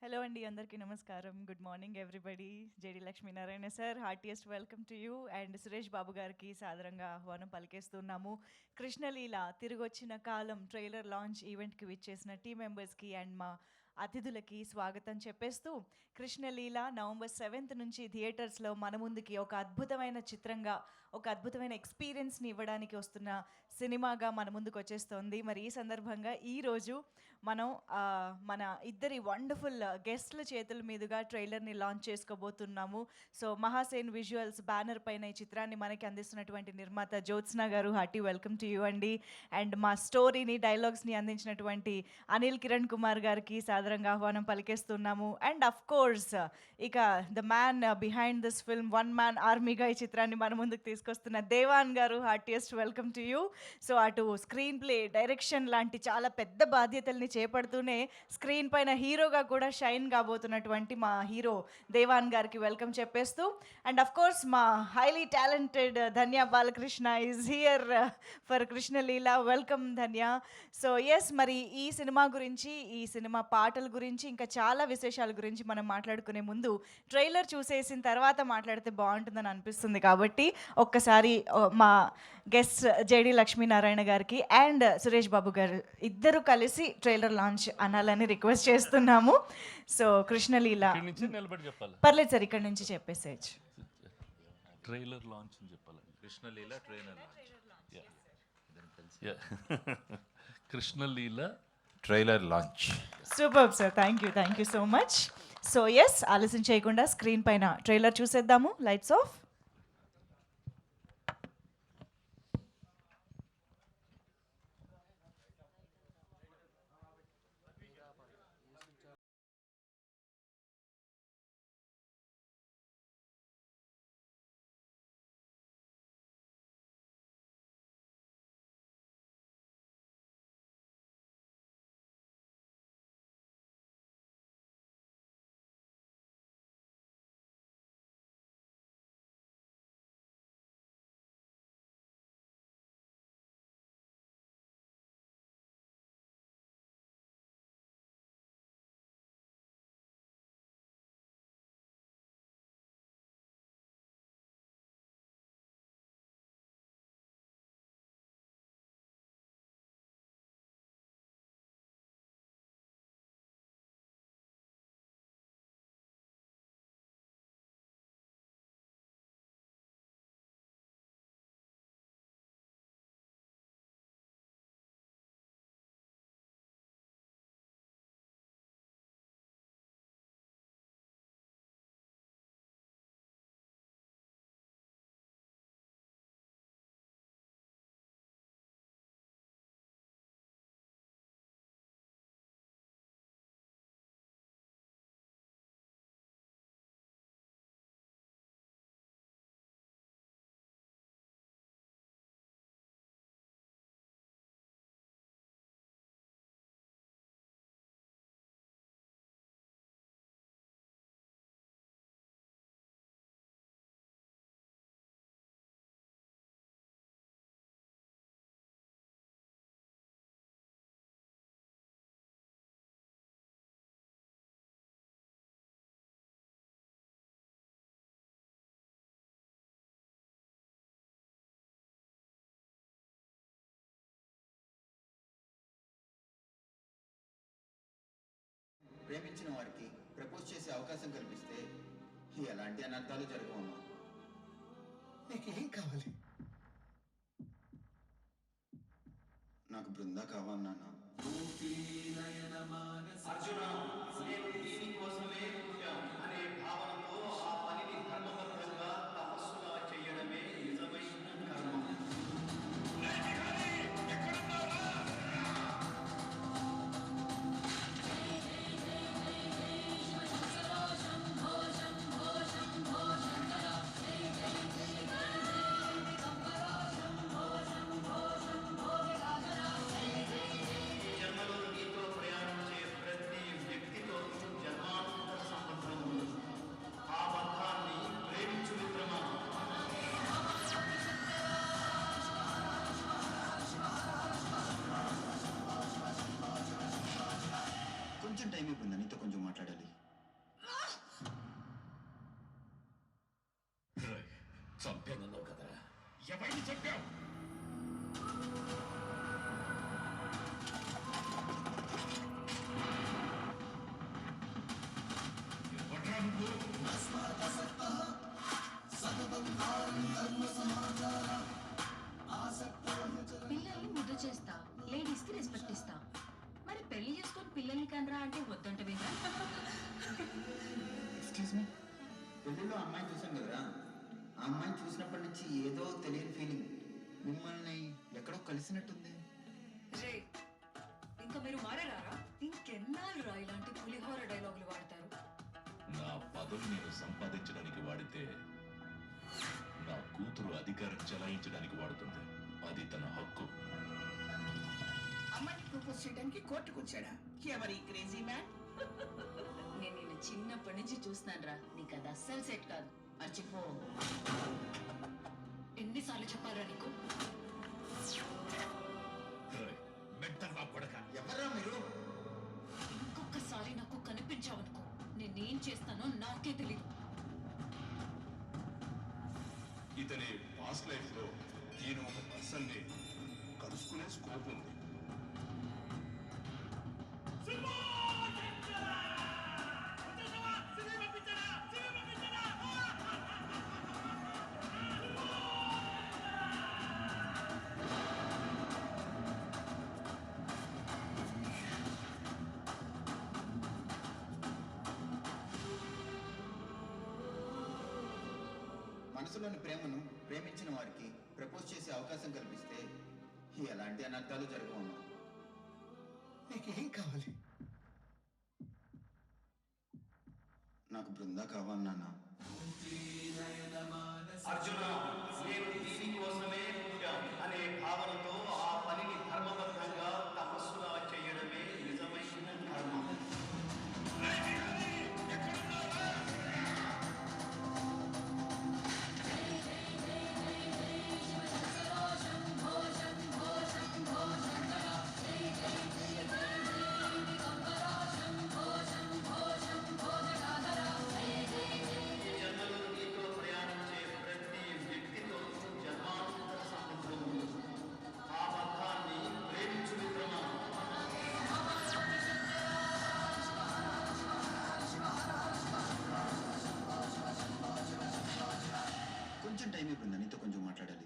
Hello అండి అందరికీ నమస్కారం. Good morning everybody. JD Lakshminarayana sir heartiest welcome to you and Suresh Babu గారికి సాదరంగా ఆహ్వానం పలికేస్తున్నాము. కృష్ణలీల తిరిగొచ్చిన కాలం ట్రైలర్ లాంచ్ ఈవెంట్కి విచ్చేసిన టీం మెంబర్స్కి అండ్ మా అతిథులకి స్వాగతం చెప్పేస్తూ కృష్ణలీల నవంబర్ 7th నుంచి థియేటర్స్లో మన ముందుకి ఒక అద్భుతమైన చిత్రంగా ఒక అద్భుతమైన ఎక్స్పీరియన్స్ని ఇవ్వడానికి వస్తున్న సినిమాగా మన ముందుకు వచ్చేస్తోంది. మరి ఈ సందర్భంగా ఈరోజు మనం మన ఇద్దరి వండర్ఫుల్ గెస్ట్ల చేతుల మీదుగా ట్రైలర్ని లాంచ్ చేసుకోబోతున్నాము. సో మహాసేన్ విజువల్స్ బ్యానర్ పైన ఈ చిత్రాన్ని మనకి అందిస్తున్నటువంటి నిర్మాత Jyotsna garu hearty welcome to you అండి. అండ్ మా స్టోరీని డైలాగ్స్ని అందించినటువంటి అనిల్ కిరణ్ కుమార్ గారికి సాదరంగా ఆహ్వానం పలికేస్తున్నాము. అండ్ అఫ్ కోర్స్ ఇక the man behind this film one man ఆర్మీగా ఈ చిత్రాన్ని మన ముందుకు తీసుకొస్తున్న Devan garu heartiest welcome to you. So అటు స్క్రీన్ ప్లే డైరెక్షన్ లాంటి చాలా పెద్ద బాధ్యతల్ని చేపడుతూనే స్క్రీన్ పైన హీరోగా కూడా షైన్ కాబోతున్నటువంటి మా హీరో దేవాన్ గారికి వెల్కమ్ చెప్పేస్తూ అండ్ అఫ్ కోర్స్ మా highly talented Dhanya Balakrishna is here for Krishnaleela. Welcome Dhanya. So yes, మరి ఈ సినిమా గురించి, ఈ సినిమా పాటల గురించి, ఇంకా చాలా విశేషాల గురించి మనం మాట్లాడుకునే ముందు ట్రైలర్ చూసేసిన తర్వాత మాట్లాడితే బాగుంటుందని అనిపిస్తుంది. కాబట్టి ఒక్కసారి మా గెస్ట్ జేడి లక్ష్మీనారాయణ గారికి అండ్ సురేష్ బాబు గారు ఇద్దరు కలిసి ట్రైలర్ లాంచ్ అనాలని రిక్వెస్ట్ చేస్తున్నాము. సో కృష్ణలీల పర్లేదు సార్, ఇక్కడ నుంచి చెప్పేసేయచ్చు. ట్రైలర్ లాంచ్ అని చెప్పాలి. Krishnaleela trailer Krishnaleela trailer launch. Super sir, thank you so much. So yes, ఆలస్యం చేయకుండా స్క్రీన్ పైన ట్రైలర్ చూసేద్దాము. Lights off. ప్రేమించిన వారికి ప్రపోజ్ చేసే అవకాశం కల్పిస్తే ఎలాంటి అనర్థాలు జరగవమ్మా. నీకేం కావాలి? నాకు బృందా కావాలి నాన్న. అర్జున, నేను దీనికోసమే పుట్టాను అనే భావనతో ఆ పనిని ధర్మబద్ధంగా తపస్సుగా చేయడమే నిజమైన కర్మ. జన్మలో నీతో ప్రయాణించే ప్రతి వ్యక్తితో జన్మాంతర సంబంధం ఉంది. ఆ బంధాన్ని ప్రేమించు కొంచెం టైం అయిపోయిందా నీతో కొంచెం మాట్లాడాలి. చంపానన్నావు కదరా, ఎవరిని చంపావు? ఎవడ్రా నువ్వు? పిల్లల్ని ముద్దు చేస్తా, లేడీస్ కి రెస్పెక్ట్ ఇస్తా. మరి పెళ్లి చేసుకొని పిల్లల్ని కనరా అంటే వద్దంటవేనా? ఎక్స్క్యూజ్ మీ, పెళ్ళిలో అమ్మాయిని చూసాను కదరా, ఆ అమ్మాయిని చూసినప్పటి నుంచి ఏదో తెలియని ఫీలింగ్. మిమ్మల్ని ఎక్కడో కలిసినట్టుంది. రే, ఇంకా మీరు మారారా? ఇంకెన్నాళ్ళు రా ఇలాంటి పులిహోర డైలాగులు వాడతారు? నా పదవి నేను సంపాదించడానికి వాడితే నా కూతురు అధికారం చెలాయించడానికి వాడుతుంది. అది తన హక్కు. అమ్మాయిని ప్రపోజ్ చేయడానికి కోర్టుకు వచ్చాడా? ఎవరి క్రేజీ మ్యాన్? నేను నిన్ను చిన్నప్పటి నుంచి చూస్తున్నాను రా, నీకు అది అస్సలు సెట్ కాదు. మర్చిపో. ఎన్నిసార్లు చెప్పారా నీకు? మెంటల్ నా కొడక. ఎవరా మీరు? ఇంకొకసారి నాకు కనిపించావనుకో, నేనేం చేస్తానో నాకే తెలియదు. ఇతని పాస్ట్ లైఫ్ లో ఈయన ఒక పర్సన్ ని కలుసుకునే స్కోప్ ఉంది. మనసులోని ప్రేమను ప్రేమించిన వారికి ప్రపోజ్ చేసే అవకాశం కల్పిస్తే ఎలాంటి అనర్థాలు జరగవమ్మా. నీకేం కావాలి? నాకు బృందా కావాలి నాన్న. అర్జున, నేను దీనికోసమే పుట్టాను అనే భావనతో ఆ పనిని ధర్మబద్ధంగా తపస్సుగా చేయడమే నిజమైన ధర్మం. జన్మలో నీతో ప్రయాణించే ప్రతి వ్యక్తితో జన్మాంతర సంబంధం ఉంది. ఆ బంధాన్ని ప్రేమించు మిత్రమా. కొంచెం టైం అయిపోయిందా నీతో కొంచెం మాట్లాడాలి.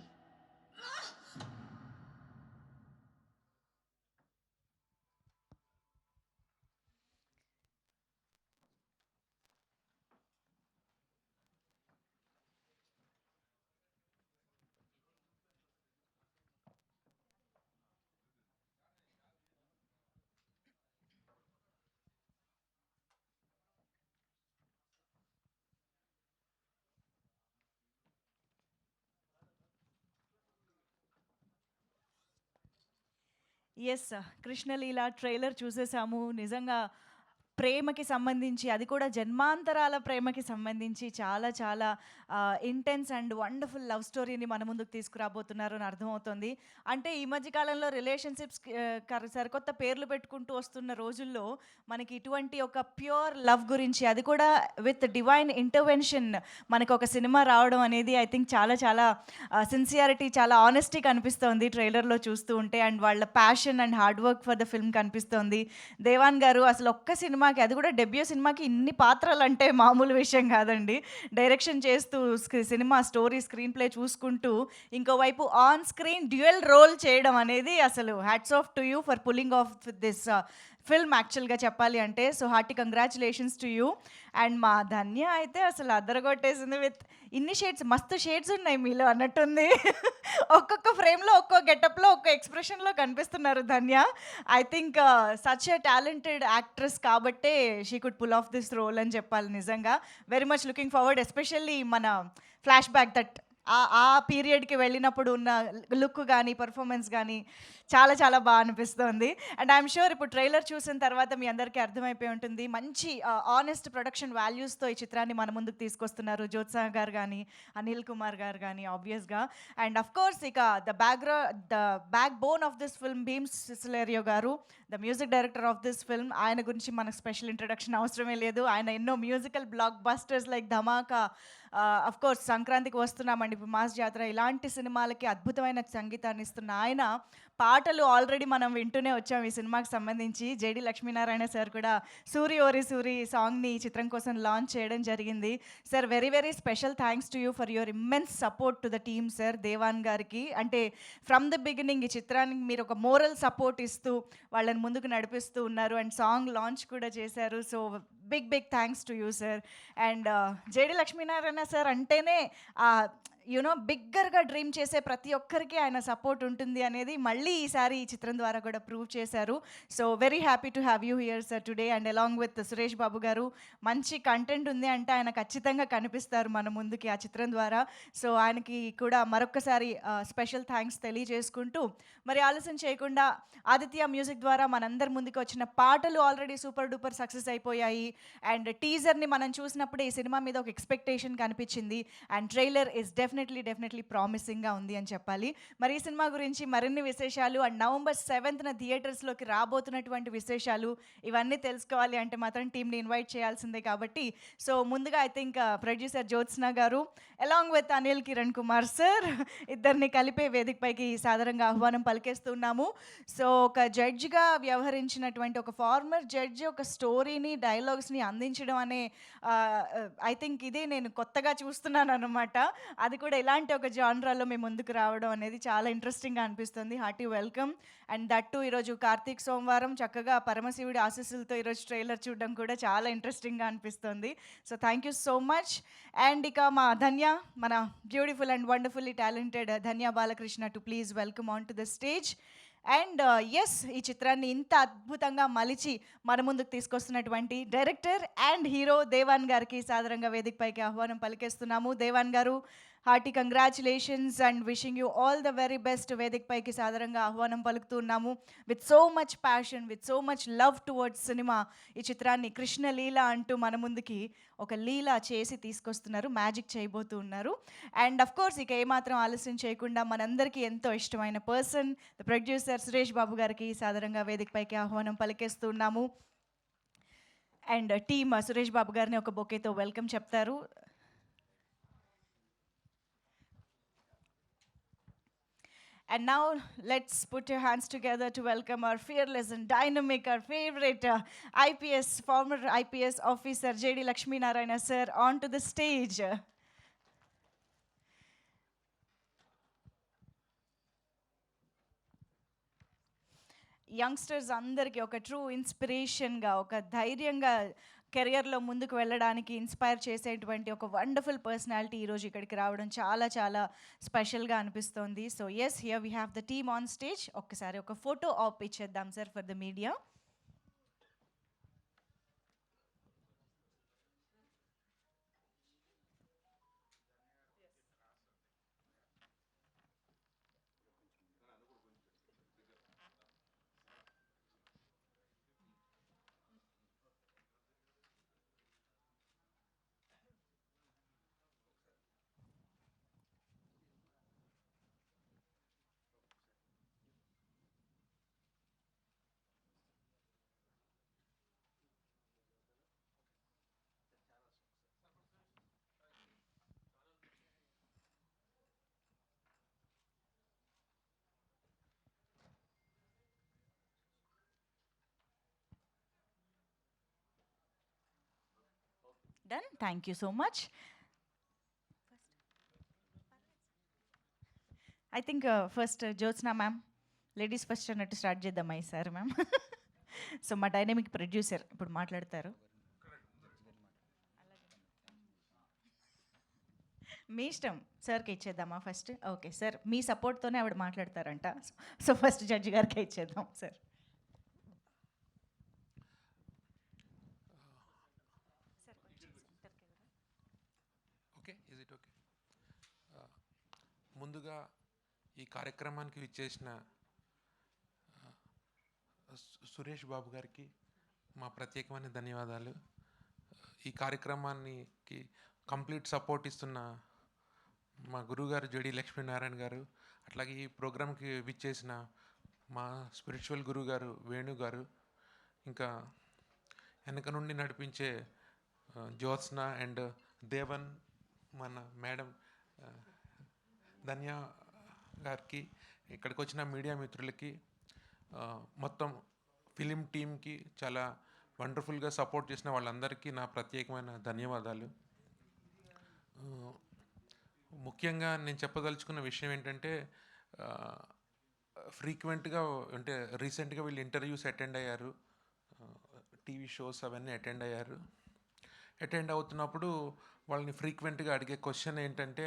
ఎస్, కృష్ణలీల ట్రైలర్ చూసేసాము. నిజంగా ప్రేమకి సంబంధించి, అది కూడా జన్మాంతరాల ప్రేమకి సంబంధించి చాలా చాలా ఇంటెన్స్ అండ్ వండర్ఫుల్ లవ్ స్టోరీని మన ముందుకు తీసుకురాబోతున్నారు అని అర్థమవుతుంది. అంటే ఈ మధ్య కాలంలో రిలేషన్షిప్స్ సరికొత్త పేర్లు పెట్టుకుంటూ వస్తున్న రోజుల్లో మనకి ఇటువంటి ఒక ప్యూర్ లవ్ గురించి, అది కూడా విత్ డివైన్ ఇంటర్వెన్షన్ మనకు ఒక సినిమా రావడం అనేది ఐ థింక్ చాలా చాలా సిన్సియారిటీ, చాలా ఆనెస్టీ కనిపిస్తోంది ట్రైలర్లో చూస్తూ ఉంటే. అండ్ వాళ్ళ passion and hard work for the film కనిపిస్తోంది. దేవాన్ గారు అసలు ఒక్క సినిమాకి, అది కూడా డెబ్యూ సినిమాకి ఇన్ని పాత్రలు అంటే మామూలు విషయం కాదండి. డైరెక్షన్ చేస్తూ సినిమా స్టోరీ స్క్రీన్ ప్లే చూసుకుంటూ ఇంకోవైపు ఆన్ స్క్రీన్ డ్యూయల్ రోల్ చేయడం అనేది అసలు hats off to you for pulling of this film యాక్చువల్గా చెప్పాలి అంటే. So hearty congratulations to you. And మా ధన్య అయితే అసలు అద్దరగొట్టేసింది విత్ ఇన్ని షేడ్స్, మస్తు షేడ్స్ ఉన్నాయి మీలో అన్నట్టుంది. ఒక్కొక్క ఫ్రేమ్లో ఒక్కో గెటప్లో ఒక్కో ఎక్స్ప్రెషన్లో కనిపిస్తున్నారు Dhanya. I think such a talented actress కాబట్టే she could pull off this role అని చెప్పాలి. నిజంగా very much looking forward, especially మన ఫ్లాష్ బ్యాక్ దట్ ఆ పీరియడ్కి వెళ్ళినప్పుడు ఉన్న లుక్ కానీ పర్ఫార్మెన్స్ కానీ చాలా చాలా బాగా అనిపిస్తోంది. అండ్ ఐఎమ్ షూర్ ఇప్పుడు ట్రైలర్ చూసిన తర్వాత మీ అందరికీ అర్థమైపోయి ఉంటుంది. మంచి ఆనెస్ట్ ప్రొడక్షన్ వాల్యూస్‌తో ఈ చిత్రాన్ని మన ముందుకు తీసుకొస్తున్నారు. జ్యోత్స్న గారు గానీ, అనిల్ కుమార్ గారు గానీ ఆబ్వియస్‌గా. అండ్ ఆఫ్ కోర్స్ ఇక the back bone of this film Bheems Ceciroleo garu, the music director of this film. ఆయన గురించి మనకు స్పెషల్ ఇంట్రడక్షన్ అవసరమే లేదు. ఆయన ఎన్నో musical block busters like Dhamaka, of course సంక్రాంతికి వస్తున్నామండి ఇప్పుడు మాస్ జాతర, ఇలాంటి సినిమాలకి అద్భుతమైన సంగీతాన్ని ఇస్తున్న ఆయన పాటలు ఆల్రెడీ మనం వింటూనే వచ్చాం ఈ సినిమాకి సంబంధించి. జేడి లక్ష్మీనారాయణ సార్ కూడా సూరి ఓరి సూరి సాంగ్ని ఈ చిత్రం కోసం లాంచ్ చేయడం జరిగింది. Sir very very special thanks to you for your immense support to the team sir. Devan గారికి అంటే ఫ్రమ్ ద బిగినింగ్ ఈ చిత్రానికి మీరు ఒక మోరల్ సపోర్ట్ ఇస్తూ వాళ్ళని ముందుకు నడిపిస్తూ ఉన్నారు అండ్ సాంగ్ లాంచ్ కూడా చేశారు. So big thanks to you sir. And JD Lakshminarayana sir అంటేనే యూనో బిగ్గర్గా డ్రీమ్ చేసే ప్రతి ఒక్కరికి ఆయన సపోర్ట్ ఉంటుంది అనేది మళ్ళీ ఈసారి ఈ చిత్రం ద్వారా కూడా ప్రూవ్ చేశారు. So very happy to have you here sir today and along with Suresh Babu garu. మంచి కంటెంట్ ఉంది అంటే ఆయన ఖచ్చితంగా కనిపిస్తారు మన ముందుకి ఆ చిత్రం ద్వారా. సో ఆయనకి కూడా మరొక్కసారి స్పెషల్ థ్యాంక్స్ తెలియజేసుకుంటూ మరి ఆలస్యం చేయకుండా ఆదిత్య మ్యూజిక్ ద్వారా మనందరి ముందుకు వచ్చిన పాటలు ఆల్రెడీ సూపర్ డూపర్ సక్సెస్ అయిపోయాయి. అండ్ టీజర్ని మనం చూసినప్పుడు ఈ సినిమా మీద ఒక ఎక్స్పెక్టేషన్ కనిపించింది అండ్ ట్రైలర్ ఇస్ డెఫినెట్లీ ప్రామిసింగ్గా ఉంది అని చెప్పాలి. మరి ఈ సినిమా గురించి మరిన్ని విశేషాలు అండ్ November 7th థియేటర్స్లోకి రాబోతున్నటువంటి విశేషాలు ఇవన్నీ తెలుసుకోవాలి అంటే మాత్రం టీమ్ని ఇన్వైట్ చేయాల్సిందే. కాబట్టి సో ముందుగా ఐ థింక్ ప్రొడ్యూసర్ జ్యోత్స్న గారు along with Anil Kiran Kumar sir ఇద్దరిని కలిపే వేదికపైకి సాదరంగా ఆహ్వానం పలికేస్తున్నాము. సో ఒక జడ్జిగా వ్యవహరించినటువంటి ఒక ఫార్మర్ జడ్జి ఒక స్టోరీని డైలాగ్స్ని అందించడం అనే ఐ థింక్ ఇదే నేను కొత్తగా చూస్తున్నాను అనమాట. అది కూడా ఇలాంటి ఒక జానరాలో మేము ముందుకు రావడం అనేది చాలా ఇంట్రెస్టింగ్గా అనిపిస్తుంది. Hearty welcome. అండ్ దట్టు ఈరోజు కార్తీక్ సోమవారం చక్కగా పరమశివుడి ఆశీస్సులతో ఈరోజు ట్రైలర్ చూడడం కూడా చాలా ఇంట్రెస్టింగ్గా అనిపిస్తుంది. So thank you so much. And ఇక మా ధన్య, మన beautiful and wonderfully talented Dhanya Balakrishna to please welcome on to the stage. And yes ఈ చిత్రాన్ని ఇంత అద్భుతంగా మలిచి మన ముందుకు తీసుకొస్తున్నటువంటి డైరెక్టర్ అండ్ హీరో దేవాన్ గారికి సాదరంగా వేదికపైకి ఆహ్వానం పలికేస్తున్నాము. Devan garu hearty congratulations and wishing you all the very best. వేదికపైకి సాదరంగా ఆహ్వానం పలుకుతున్నాము. With so much passion, with so much love towards cinema ఈ చిత్రాన్ని కృష్ణలీల అంటూ మన ముందుకి ఒక లీల చేసి తీసుకొస్తున్నారు, మ్యాజిక్ చేయబోతూ ఉన్నారు. అండ్ అఫ్ కోర్స్ ఇక ఏమాత్రం ఆలస్యం చేయకుండా మనందరికీ ఎంతో ఇష్టమైన person the producer Suresh Babu గారికి సాదరంగా వేదికపైకి ఆహ్వానం పలికేస్తున్నాము. అండ్ టీమ్ సురేష్ బాబు గారిని ఒక బొకేతో వెల్కమ్ చెప్తారు. And now let's put your hands together to welcome our fearless and dynamic, our favorite former IPS officer J.D. Lakshminarayana sir onto the stage. Youngsters అందరికీ ఒక ట్రూ ఇన్స్పిరేషన్గా, ఒక ధైర్యంగా కెరియర్లో ముందుకు వెళ్ళడానికి ఇన్స్పైర్ చేసేటువంటి ఒక వండర్ఫుల్ పర్సనాలిటీ ఈరోజు ఇక్కడికి రావడం చాలా చాలా స్పెషల్గా అనిపిస్తోంది. So yes, here we have the team on stage. ఒక్కసారి ఒక ఫోటో ఆప్ ఇచ్చేద్దాం sir for the media. Done. Thank you so much. I think first Jyotsna ma'am, ladies first అన్నట్టు స్టార్ట్ చేద్దామా ఈసారి మ్యామ్? సో మా డైనమిక్ ప్రొడ్యూసర్ ఇప్పుడు మాట్లాడతారు. మీ ఇష్టం, సార్కి ఇచ్చేద్దామా ఫస్ట్? ఓకే సార్, మీ సపోర్ట్తోనే ఆవిడ మాట్లాడతారంట. సో ఫస్ట్ జడ్జి గారికి ఇచ్చేద్దాం సార్. ముందుగా ఈ కార్యక్రమానికి విచ్చేసిన సురేష్ బాబు గారికి మా ప్రత్యేకమైన ధన్యవాదాలు. ఈ కార్యక్రమానికి కంప్లీట్ సపోర్ట్ ఇస్తున్న మా గురువుగారు జడి లక్ష్మీనారాయణ గారు, అట్లాగే ఈ ప్రోగ్రాంకి విచ్చేసిన మా స్పిరిచువల్ గురువు గారు వేణు గారు, ఇంకా వెనక నుండి నడిపించే జ్యోత్స్న అండ్ దేవన్ మన మేడం ధన్య గారికి, ఇక్కడికి వచ్చిన మీడియా మిత్రులకి, మొత్తం ఫిలిం టీమ్కి చాలా వండర్ఫుల్గా సపోర్ట్ చేసిన వాళ్ళందరికీ నా ప్రత్యేకమైన ధన్యవాదాలు. ముఖ్యంగా నేను చెప్పదలుచుకున్న విషయం ఏంటంటే, ఫ్రీక్వెంట్గా అంటే రీసెంట్గా వీళ్ళు ఇంటర్వ్యూస్ అటెండ్ అయ్యారు, టీవీ షోస్ అవన్నీ అటెండ్ అవుతున్నప్పుడు వాళ్ళని ఫ్రీక్వెంట్గా అడిగే క్వశ్చన్ ఏంటంటే,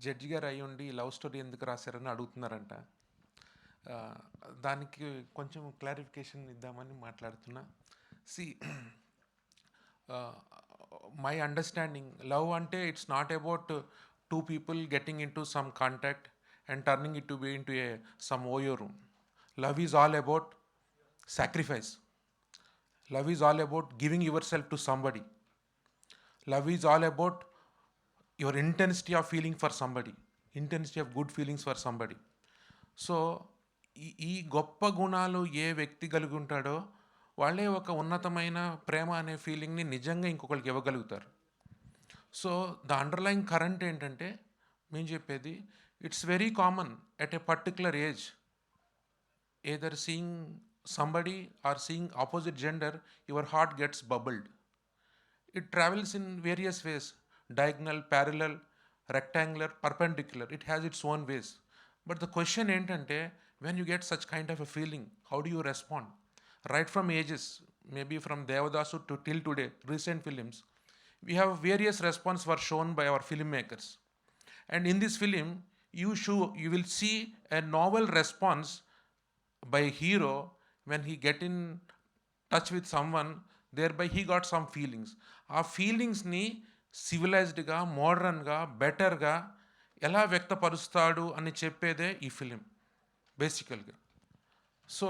జడ్జి గారు అయి ఉండి లవ్ స్టోరీ ఎందుకు రాశారని అడుగుతున్నారంట. దానికి కొంచెం క్లారిఫికేషన్ ఇద్దామని మాట్లాడుతున్నా. సి మై అండర్స్టాండింగ్, లవ్ అంటే it's not about two people getting into some contact and turning it to be into some OYO room. Love is all about sacrifice. Love is all about giving yourself to somebody. Love is all about your intensity of feeling for somebody, intensity of good feelings for somebody. So ఈ గొప్ప గుణాలు ఏ వ్యక్తి కలిగి ఉంటాడో వాళ్ళే ఒక ఉన్నతమైన ప్రేమ అనే ఫీలింగ్ని నిజంగా ఇంకొకరికి ఇవ్వగలుగుతారు. సో ద అండర్లైన్ కరెంట్ ఏంటంటే, మేము చెప్పేది, it's very common at a particular age, either seeing somebody or seeing opposite gender, your heart gets bubbled. It travels in various ways: diagonal, parallel, rectangular, perpendicular. It has its own ways. But the question ఏంటంటే, when you get such kind of a feeling, how do you respond? Right from ages, maybe from Devadasu to till today, recent films, we have various response were shown by our filmmakers. And in this film, you will see a novel response by a hero when he get in touch with someone, thereby he got some feelings. ఆ ఫీలింగ్స్ని సివిలైజ్డ్గా, మోడర్న్గా, బెటర్గా ఎలా వ్యక్తపరుస్తాడు అని చెప్పేదే ఈ film బేసికల్గా. So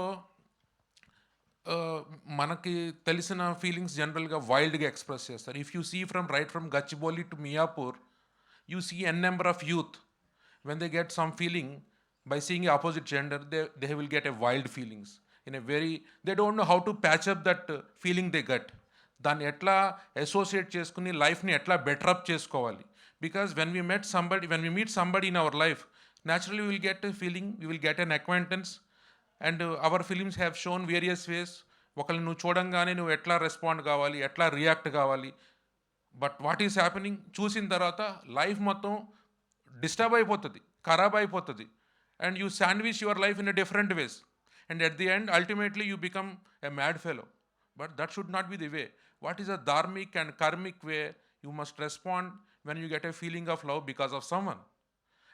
మనకి తెలిసిన ఫీలింగ్స్ జనరల్గా వైల్డ్గా ఎక్స్ప్రెస్ చేస్తారు. If you see from Gachibowli to Miyapur, you see an number of youth, when they get some feeling by seeing the opposite gender, they will get a wild feelings in a very, they don't know how to patch up that feeling they get. దాన్ని ఎట్లా associate చేసుకుని లైఫ్ని ఎట్లా better up చేసుకోవాలి. Because when we meet somebody in our life, naturally will get a feeling, we will get an acquaintance. And our films have shown various ways. ఒకళ్ళు నువ్వు చూడంగానే నువ్వు ఎట్లా రెస్పాండ్ కావాలి, ఎట్లా రియాక్ట్ కావాలి. బట్ వాట్ ఈస్ హ్యాపెనింగ్ చూసిన తర్వాత లైఫ్ మొత్తం డిస్టర్బ్ అయిపోతుంది, ఖరాబ్ అయిపోతుంది. And you sandwich your life in a different ways. And at the end ultimately you become a mad fellow. But that should not be the way. What is a dharmik and karmic way? You must respond when you get a feeling of love because of someone.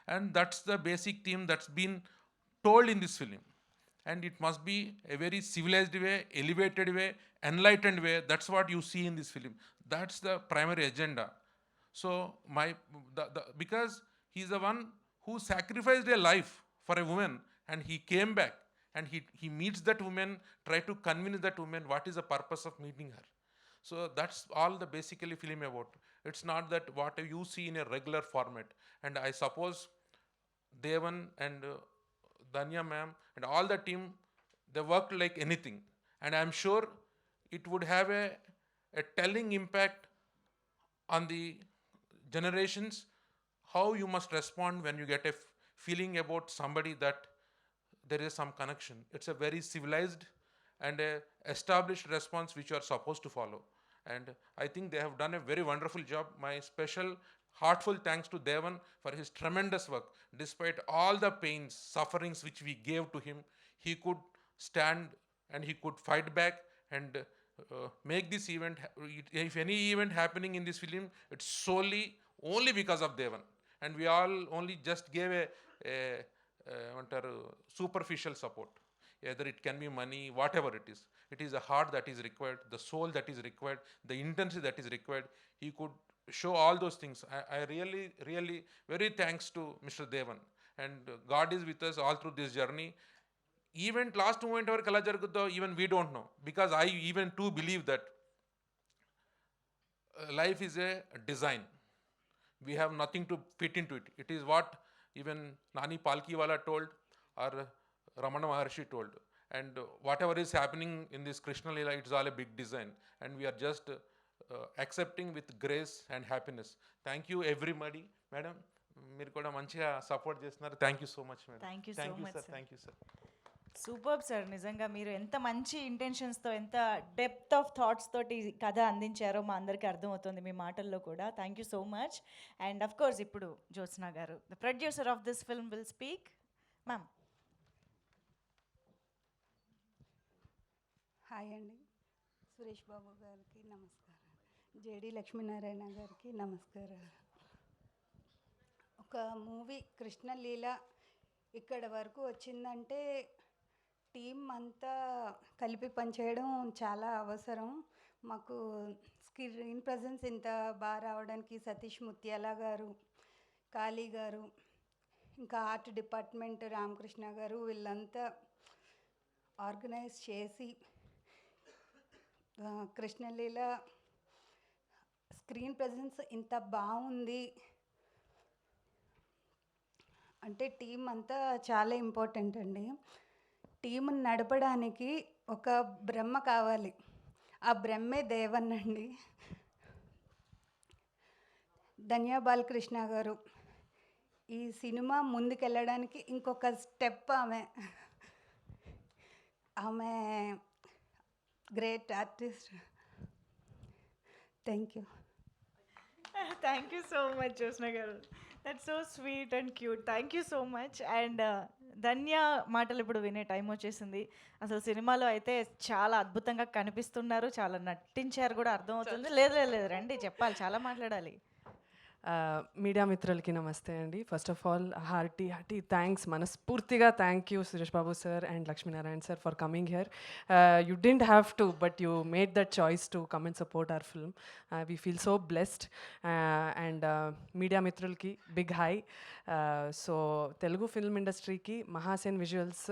And that's the basic theme that's been told in this film. And it must be a very civilized way, elevated way, enlightened way. That's what you see in this film. That's the primary agenda. So because he's the one who sacrificed a life for a woman, and he came back and he meets that woman, try to convince that woman what is the purpose of meeting her. So that's all the basically film about. It's not that what you see in a regular format. And I suppose Devan and Danya ma'am and all the team, they worked like anything. And I'm sure it would have a telling impact on the generations, how you must respond when you get a feeling about somebody that there is some connection. It's a very civilized and a established response which you are supposed to follow. And I think they have done a very wonderful job. My special heartful thanks to Devan for his tremendous work. Despite all the pains, sufferings which we gave to him, he could stand and he could fight back and make this event. If any event happening in this film, it's solely only because of Devan. And we all only just gave a superficial support. Either it can be money, whatever it is. It is the heart that is required, the soul that is required, the intensity that is required. He could show all those things. I really, really, very thanks to Mr. Devan. And God is with us all through this journey. Event last moment వరకు ఎలా జరుగుద్దో even we don't know, because I even to believe that life is a design. We have nothing to fit into it. It is what even Nani Palkiwala told or Ramana Maharshi told. And whatever is happening in this Krishna Leela, it's all a big design. And we are just accepting with grace and happiness. Thank you everybody. Madam, మీరు కూడా మంచిగా support చేస్తున్నారు. Thank you so much madam. Thank you so much, sir. sir. Thank you sir. Super sir, నిజంగా మీరు ఎంత మంచి ఇంటెన్షన్స్తో, ఎంత depth of thoughts తోటి ఈ కథ అందించారో మా అందరికీ అర్థమవుతుంది మీ మాటల్లో కూడా. Thank you so much. And of course ఇప్పుడు జ్యోత్స్నా గారు, the producer of this film, will speak. Ma'am. Hi అండి, సురేష్ బాబు గారికి నమస్కారం, జేడి లక్ష్మీనారాయణ గారికి నమస్కారం. ఒక మూవీ కృష్ణలీల ఇక్కడ వరకు వచ్చిందంటే టీం అంతా కలిపి పనిచేయడం చాలా అవసరం. మాకు స్క్రీన్ ప్రజెన్స్ ఇంత బాగా రావడానికి సతీష్ ముత్యాల గారు, కాళీ గారు, ఇంకా ఆర్ట్ డిపార్ట్మెంట్ రామకృష్ణ గారు, వీళ్ళంతా ఆర్గనైజ్ చేసి కృష్ణలీల స్క్రీన్ ప్రజెన్స్ ఇంత బాగుంది అంటే టీం అంతా చాలా ఇంపార్టెంట్ అండి. టీంని నడపడానికి ఒక బ్రహ్మ కావాలి, ఆ బ్రహ్మే దేవన్ అండి. ధన్యా బాలకృష్ణ గారు ఈ సినిమా ముందుకెళ్ళడానికి ఇంకొక స్టెప్ ఆమె great artist. Thank you. Thank you so much Jyotsna garu. That's so sweet and cute. Thank you so much. And Dhanya మాటలు ఇప్పుడు వినే టైం వచ్చేసింది. అసలు సినిమాలో అయితే చాలా అద్భుతంగా కనిపిస్తున్నారు, చాలా నటించారు కూడా అర్థమవుతుంది. లేదు రండి, చెప్పాలి, చాలా మాట్లాడాలి. మీడియా మిత్రులకి నమస్తే అండి. First of all hearty thanks, మనస్ఫూర్తిగా thank you Suresh Babu sir and Lakshminarayana sir for coming here. You didn't have to, but you made that choice to come and support our film. We feel so blessed. And media మిత్రులకి big hi. So Telugu film ఇండస్ట్రీకి Mahasen visuals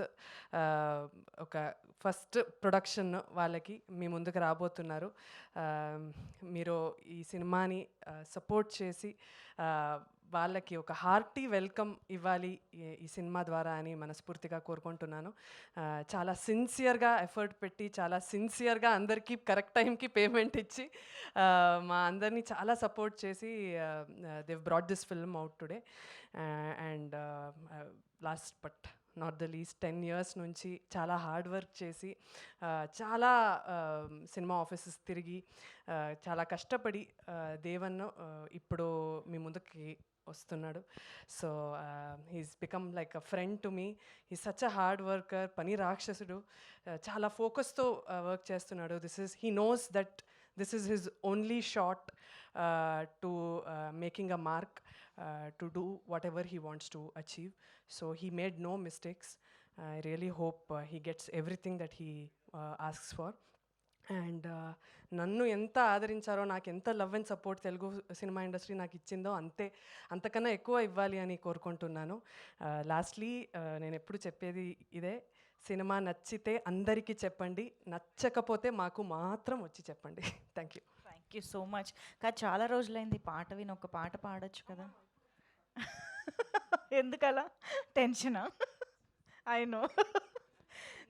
ఒక first production వాళ్ళకి మీ ముందుకు రాబోతున్నారు. మీరు ఈ సినిమాని సపోర్ట్ చేసి వాళ్ళకి ఒక హార్టీ వెల్కమ్ ఇవ్వాలి ఈ సినిమా ద్వారా అని మనస్ఫూర్తిగా కోరుకుంటున్నాను. చాలా సిన్సియర్గా ఎఫర్ట్ పెట్టి, చాలా సిన్సియర్గా అందరికీ కరెక్ట్ టైంకి పేమెంట్ ఇచ్చి మా అందరినీ చాలా సపోర్ట్ చేసి Dev brought this film out today. And last but not the least 10 years నుంచి చాలా హార్డ్ వర్క్ చేసి చాలా సినిమా ఆఫీసెస్ తిరిగి చాలా కష్టపడి దేవన్ ఇప్పుడు మీ ముందుకి వస్తున్నాడు. So he's become like a friend to me. He such a hard worker, పని రాక్షసుడు. చాలా ఫోకస్తో వర్క్ చేస్తున్నాడు. He knows that this is his only shot to making a mark, to do whatever he wants to achieve. So he made no mistakes. I really hope he gets everything that he asks for. And నన్ను ఎంత ఆదరించారో, నాకు ఎంత love and support Telugu cinema industry నాకు ఇచ్చిందో అంతకన్నా ఎక్కువ ఇవ్వాలి అని కోరుకుంటున్నాను. లాస్ట్లీ నేను ఎప్పుడు చెప్పేది ఇదే, సినిమా నచ్చితే అందరికీ చెప్పండి, నచ్చకపోతే మాకు మాత్రం వచ్చి చెప్పండి. Thank you. Thank you so much. కాదు, చాలా రోజులైంది పాట విని, ఒక పాట పాడొచ్చు కదా. ఎందుకలా టెన్షనా? I know.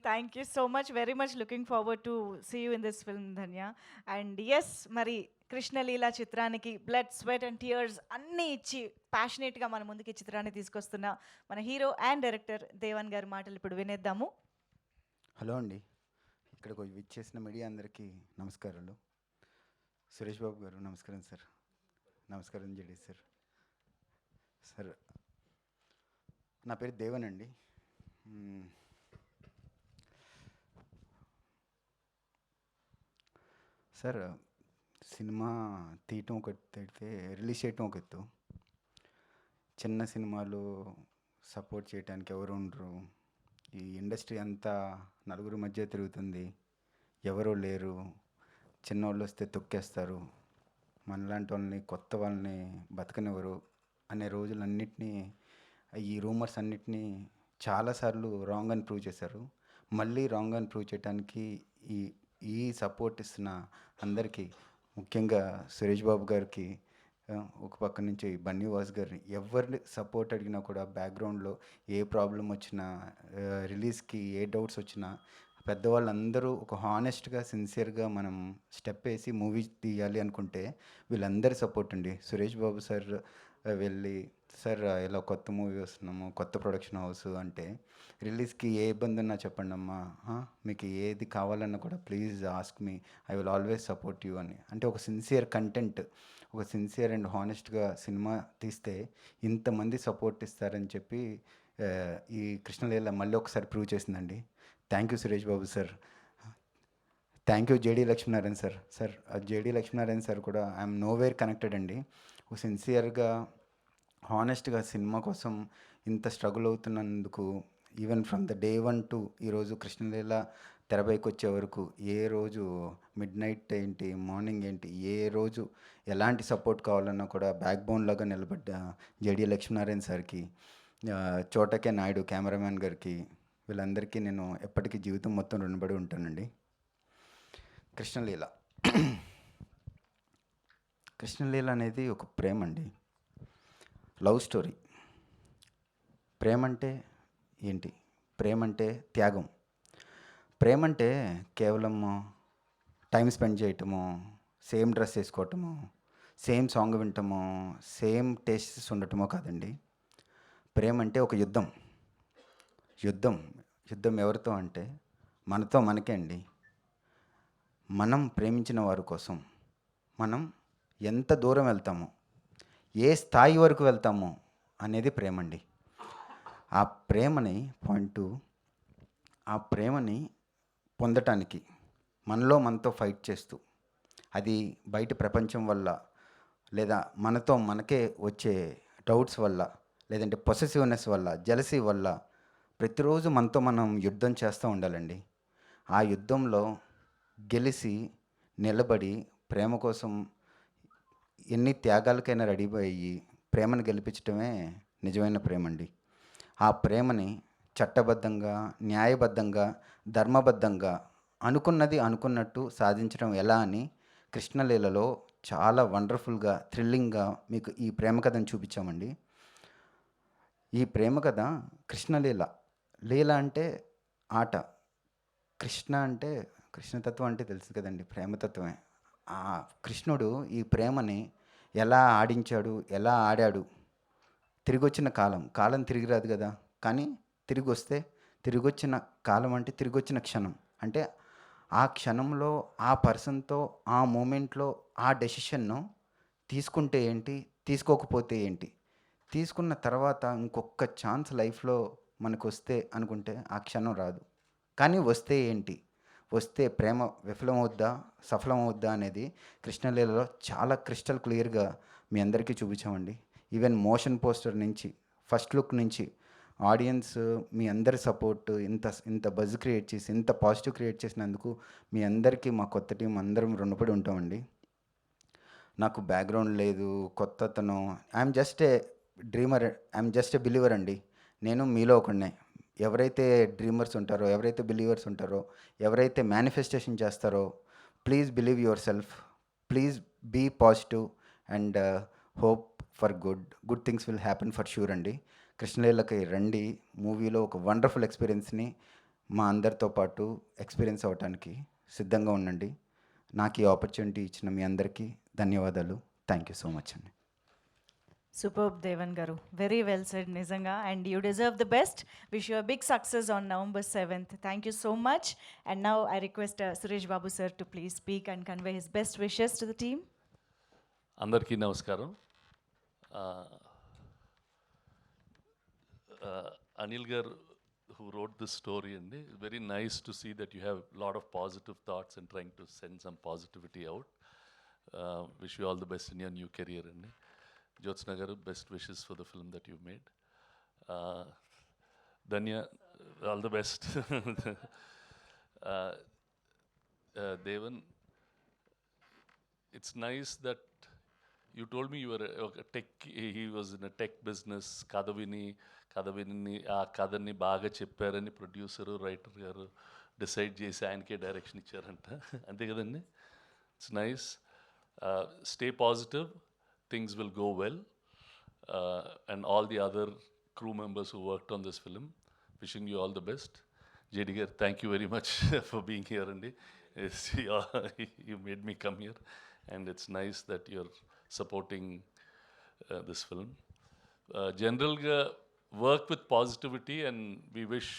Thank you so much, very much looking forward to see you in this film Dhanya. And yes, మరి కృష్ణలీల చిత్రానికి బ్లడ్, స్వెట్ అండ్ టియర్స్ అన్నీ ఇచ్చి ప్యాషనేట్గా మన ముందుకి చిత్రాన్ని తీసుకొస్తున్న మన హీరో అండ్ డైరెక్టర్ దేవన్ గారి మాటలు ఇప్పుడు వినేద్దాము. హలో అండి, ఇక్కడికి విచ్చేసిన మీడియా అందరికీ నమస్కారాలు. సురేష్ బాబు గారు నమస్కారం సార్. నమస్కారం జడి సార్. సార్, నా పేరు దేవన్ అండి. సార్, సినిమా తీయటం ఒక ఎత్తు, రిలీజ్ చేయటం ఒక ఎత్తు. చిన్న సినిమాలు సపోర్ట్ చేయడానికి ఎవరు ఉండరు. ఈ ఇండస్ట్రీ అంతా నలుగురు మధ్య తిరుగుతుంది, ఎవరూ లేరు. చిన్నవాళ్ళు వస్తే తొక్కేస్తారు, మనలాంటి వాళ్ళని, కొత్త వాళ్ళని బతకనివ్వరు అనే రోజులన్నిటినీ, ఈ రూమర్స్ అన్నిటినీ చాలాసార్లు రాంగ్ అని ప్రూవ్ చేశారు. మళ్ళీ రాంగ్ అని ప్రూవ్ చేయడానికి ఈ ఈ సపోర్ట్ ఇస్తున్న అందరికీ, ముఖ్యంగా సురేష్ బాబు గారికి, ఒక పక్క నుంచి బన్నీ వాస్ గారిని, ఎవరిని సపోర్ట్ అడిగినా కూడా బ్యాక్గ్రౌండ్లో ఏ ప్రాబ్లం వచ్చినా, రిలీజ్కి ఏ డౌట్స్ వచ్చినా పెద్దవాళ్ళందరూ ఒక హానెస్ట్గా సిన్సియర్గా మనం స్టెప్ వేసి మూవీ తీయాలి అనుకుంటే వీళ్ళందరి సపోర్ట్ అండి. సురేష్ బాబు సార్ వెళ్ళి, సార్ ఇలా కొత్త మూవీ వస్తున్నాము, కొత్త ప్రొడక్షన్ హౌస్ అంటే, రిలీజ్కి ఏ ఇబ్బంది ఉన్నా చెప్పండి అమ్మా, మీకు ఏది కావాలన్నా కూడా please ask me, I will always support you అని. అంటే ఒక సిన్సియర్ కంటెంట్, ఒక సిన్సియర్ అండ్ హానెస్ట్గా సినిమా తీస్తే ఇంతమంది సపోర్ట్ ఇస్తారని చెప్పి ఈ కృష్ణలీల మళ్ళీ ఒకసారి ప్రూవ్ చేసిందండి. Thank you Suresh Babu sir. Thank you JD Lakshminarayana sir. Sir JD Lakshminarayana sir కూడా ఐఎమ్ నోవేర్ కనెక్టెడ్ అండి. ఒక సిన్సియర్గా హానెస్ట్గా సినిమా కోసం ఇంత స్ట్రగుల్ అవుతున్నందుకు, even from the day 1 to ఈరోజు కృష్ణలీల తెరపైకి వచ్చే వరకు, ఏ రోజు మిడ్ నైట్ ఏంటి, మార్నింగ్ ఏంటి, ఏ రోజు ఎలాంటి సపోర్ట్ కావాలన్నా కూడా బ్యాక్ బోన్ లాగా నిలబడ్డ జేడీ లక్ష్మీనారాయణ సార్కి, చోటకే నాయుడు కెమెరామ్యాన్ గారికి, వీళ్ళందరికీ నేను ఎప్పటికీ జీవితం మొత్తం రుణపడి ఉంటానండి. కృష్ణలీల కృష్ణలీల అనేది ఒక ప్రేమ అండి, లవ్ స్టోరీ. ప్రేమ అంటే ఏంటి? ప్రేమ అంటే త్యాగం. ప్రేమ అంటే కేవలం టైం స్పెండ్ చేయటము, సేమ్ డ్రెస్ వేసుకోవటము, సేమ్ సాంగ్ వినటము, సేమ్ టేస్ట్స్ ఉండటమో కాదండి. ప్రేమ అంటే ఒక యుద్ధం. యుద్ధం ఎవరితో అంటే మనతో మనకే అండి. మనం ప్రేమించిన వారి కోసం మనం ఎంత దూరం వెళ్తామో, ఏ స్థాయి వరకు వెళ్తామో అనేది ప్రేమ అండి. ఆ ప్రేమని పొందటానికి మనతో ఫైట్ చేస్తూ, అది బయట ప్రపంచం వల్ల, లేదా మనతో మనకే వచ్చే డౌట్స్ వల్ల, లేదంటే పొసెసివ్నెస్ వల్ల, జెలసీ వల్ల ప్రతిరోజు మనతో మనం యుద్ధం చేస్తూ ఉండాలండి. ఆ యుద్ధంలో గెలిచి నిలబడి ప్రేమ కోసం ఎన్ని త్యాగాలకైనా రెడీ అయ్యి ప్రేమను గెలిపించడమే నిజమైన ప్రేమ అండి. ఆ ప్రేమని చట్టబద్ధంగా, న్యాయబద్ధంగా, ధర్మబద్ధంగా అనుకున్నది అనుకున్నట్టు సాధించడం ఎలా అని కృష్ణలీలలో చాలా వండర్ఫుల్గా, థ్రిల్లింగ్గా మీకు ఈ ప్రేమ కథను చూపించామండి. ఈ ప్రేమ కథ కృష్ణలీల. లీల అంటే ఆట, కృష్ణ అంటే కృష్ణతత్వం అంటే తెలుసు కదండి, ప్రేమతత్వమే. ఆ కృష్ణుడు ఈ ప్రేమని ఎలా ఆడించాడు, ఎలా ఆడాడు. తిరిగి వచ్చిన కాలం తిరిగి రాదు కదా, కానీ తిరిగి వచ్చిన కాలం అంటే తిరిగి వచ్చిన క్షణం. అంటే ఆ క్షణంలో, ఆ పర్సన్తో, ఆ మూమెంట్లో ఆ డెసిషన్ను తీసుకుంటే ఏంటి, తీసుకోకపోతే ఏంటి, తీసుకున్న తర్వాత ఇంకొక ఛాన్స్ లైఫ్లో మనకు వస్తే అనుకుంటే ఆ క్షణం రాదు, కానీ వస్తే ఏంటి, వస్తే ప్రేమ విఫలమవుద్దా, సఫలమవుద్దా అనేది కృష్ణలీలలో చాలా క్రిస్టల్ క్లియర్గా మీ అందరికీ చూపించామండి. ఈవెన్ మోషన్ పోస్టర్ నుంచి, ఫస్ట్ లుక్ నుంచి ఆడియన్స్ మీ అందరి సపోర్ట్, ఇంత బజ్ క్రియేట్ చేసి, ఇంత పాజిటివ్ క్రియేట్ చేసినందుకు మీ అందరికీ, మా కొత్త టీం అందరం రుణపడి ఉంటామండి. నాకు బ్యాక్గ్రౌండ్ లేదు, కొత్తతను, I'm just a dreamer, I'm just a believer అండి. నేను మీలో ఒకడినే. ఎవరైతే డ్రీమర్స్ ఉంటారో, ఎవరైతే బిలీవర్స్ ఉంటారో, ఎవరైతే మేనిఫెస్టేషన్ చేస్తారో, please believe yourself, please be positive and hope for good things will happen for sure అండి. కృష్ణలీలకి రండి, మూవీలో ఒక వండర్ఫుల్ ఎక్స్పీరియన్స్ని మా అందరితో పాటు ఎక్స్పీరియన్స్ అవ్వటానికి సిద్ధంగా ఉండండి. నాకు ఈ ఆపర్చునిటీ ఇచ్చిన మీ అందరికీ ధన్యవాదాలు. థ్యాంక్ యూ సో మచ్ అండి. Superb, Devan Garu. Very well said, Nizanga. And you deserve the best. Wish you a big success on November 7th. Thank you so much. And now I request Suresh Babu sir to please speak and convey his best wishes to the team. అందరికీ నమస్కారం. అనిల్ గారు who wrote this story, and it's very nice to see that you have a lot of positive thoughts and trying to send some positivity out. Wish you all the best in your new career. And Jyotsna garu, best wishes for the film that you've made. Danya, all the best. Devan, it's nice that You told me you were a tech, he was in a tech business. కథ విని ఆ కథని బాగా చెప్పారని producer writer గారు decide చేసి ఆయనకే direction ఇచ్చారంట. అంతే కదండి? It's nice. Stay positive, things will go well. And all the other crew members who worked on this film, wishing you all the best. JD garu, thank you very much for being here, Andy. You made me come here, and it's nice that you're supporting this film. General work with positivity, and we wish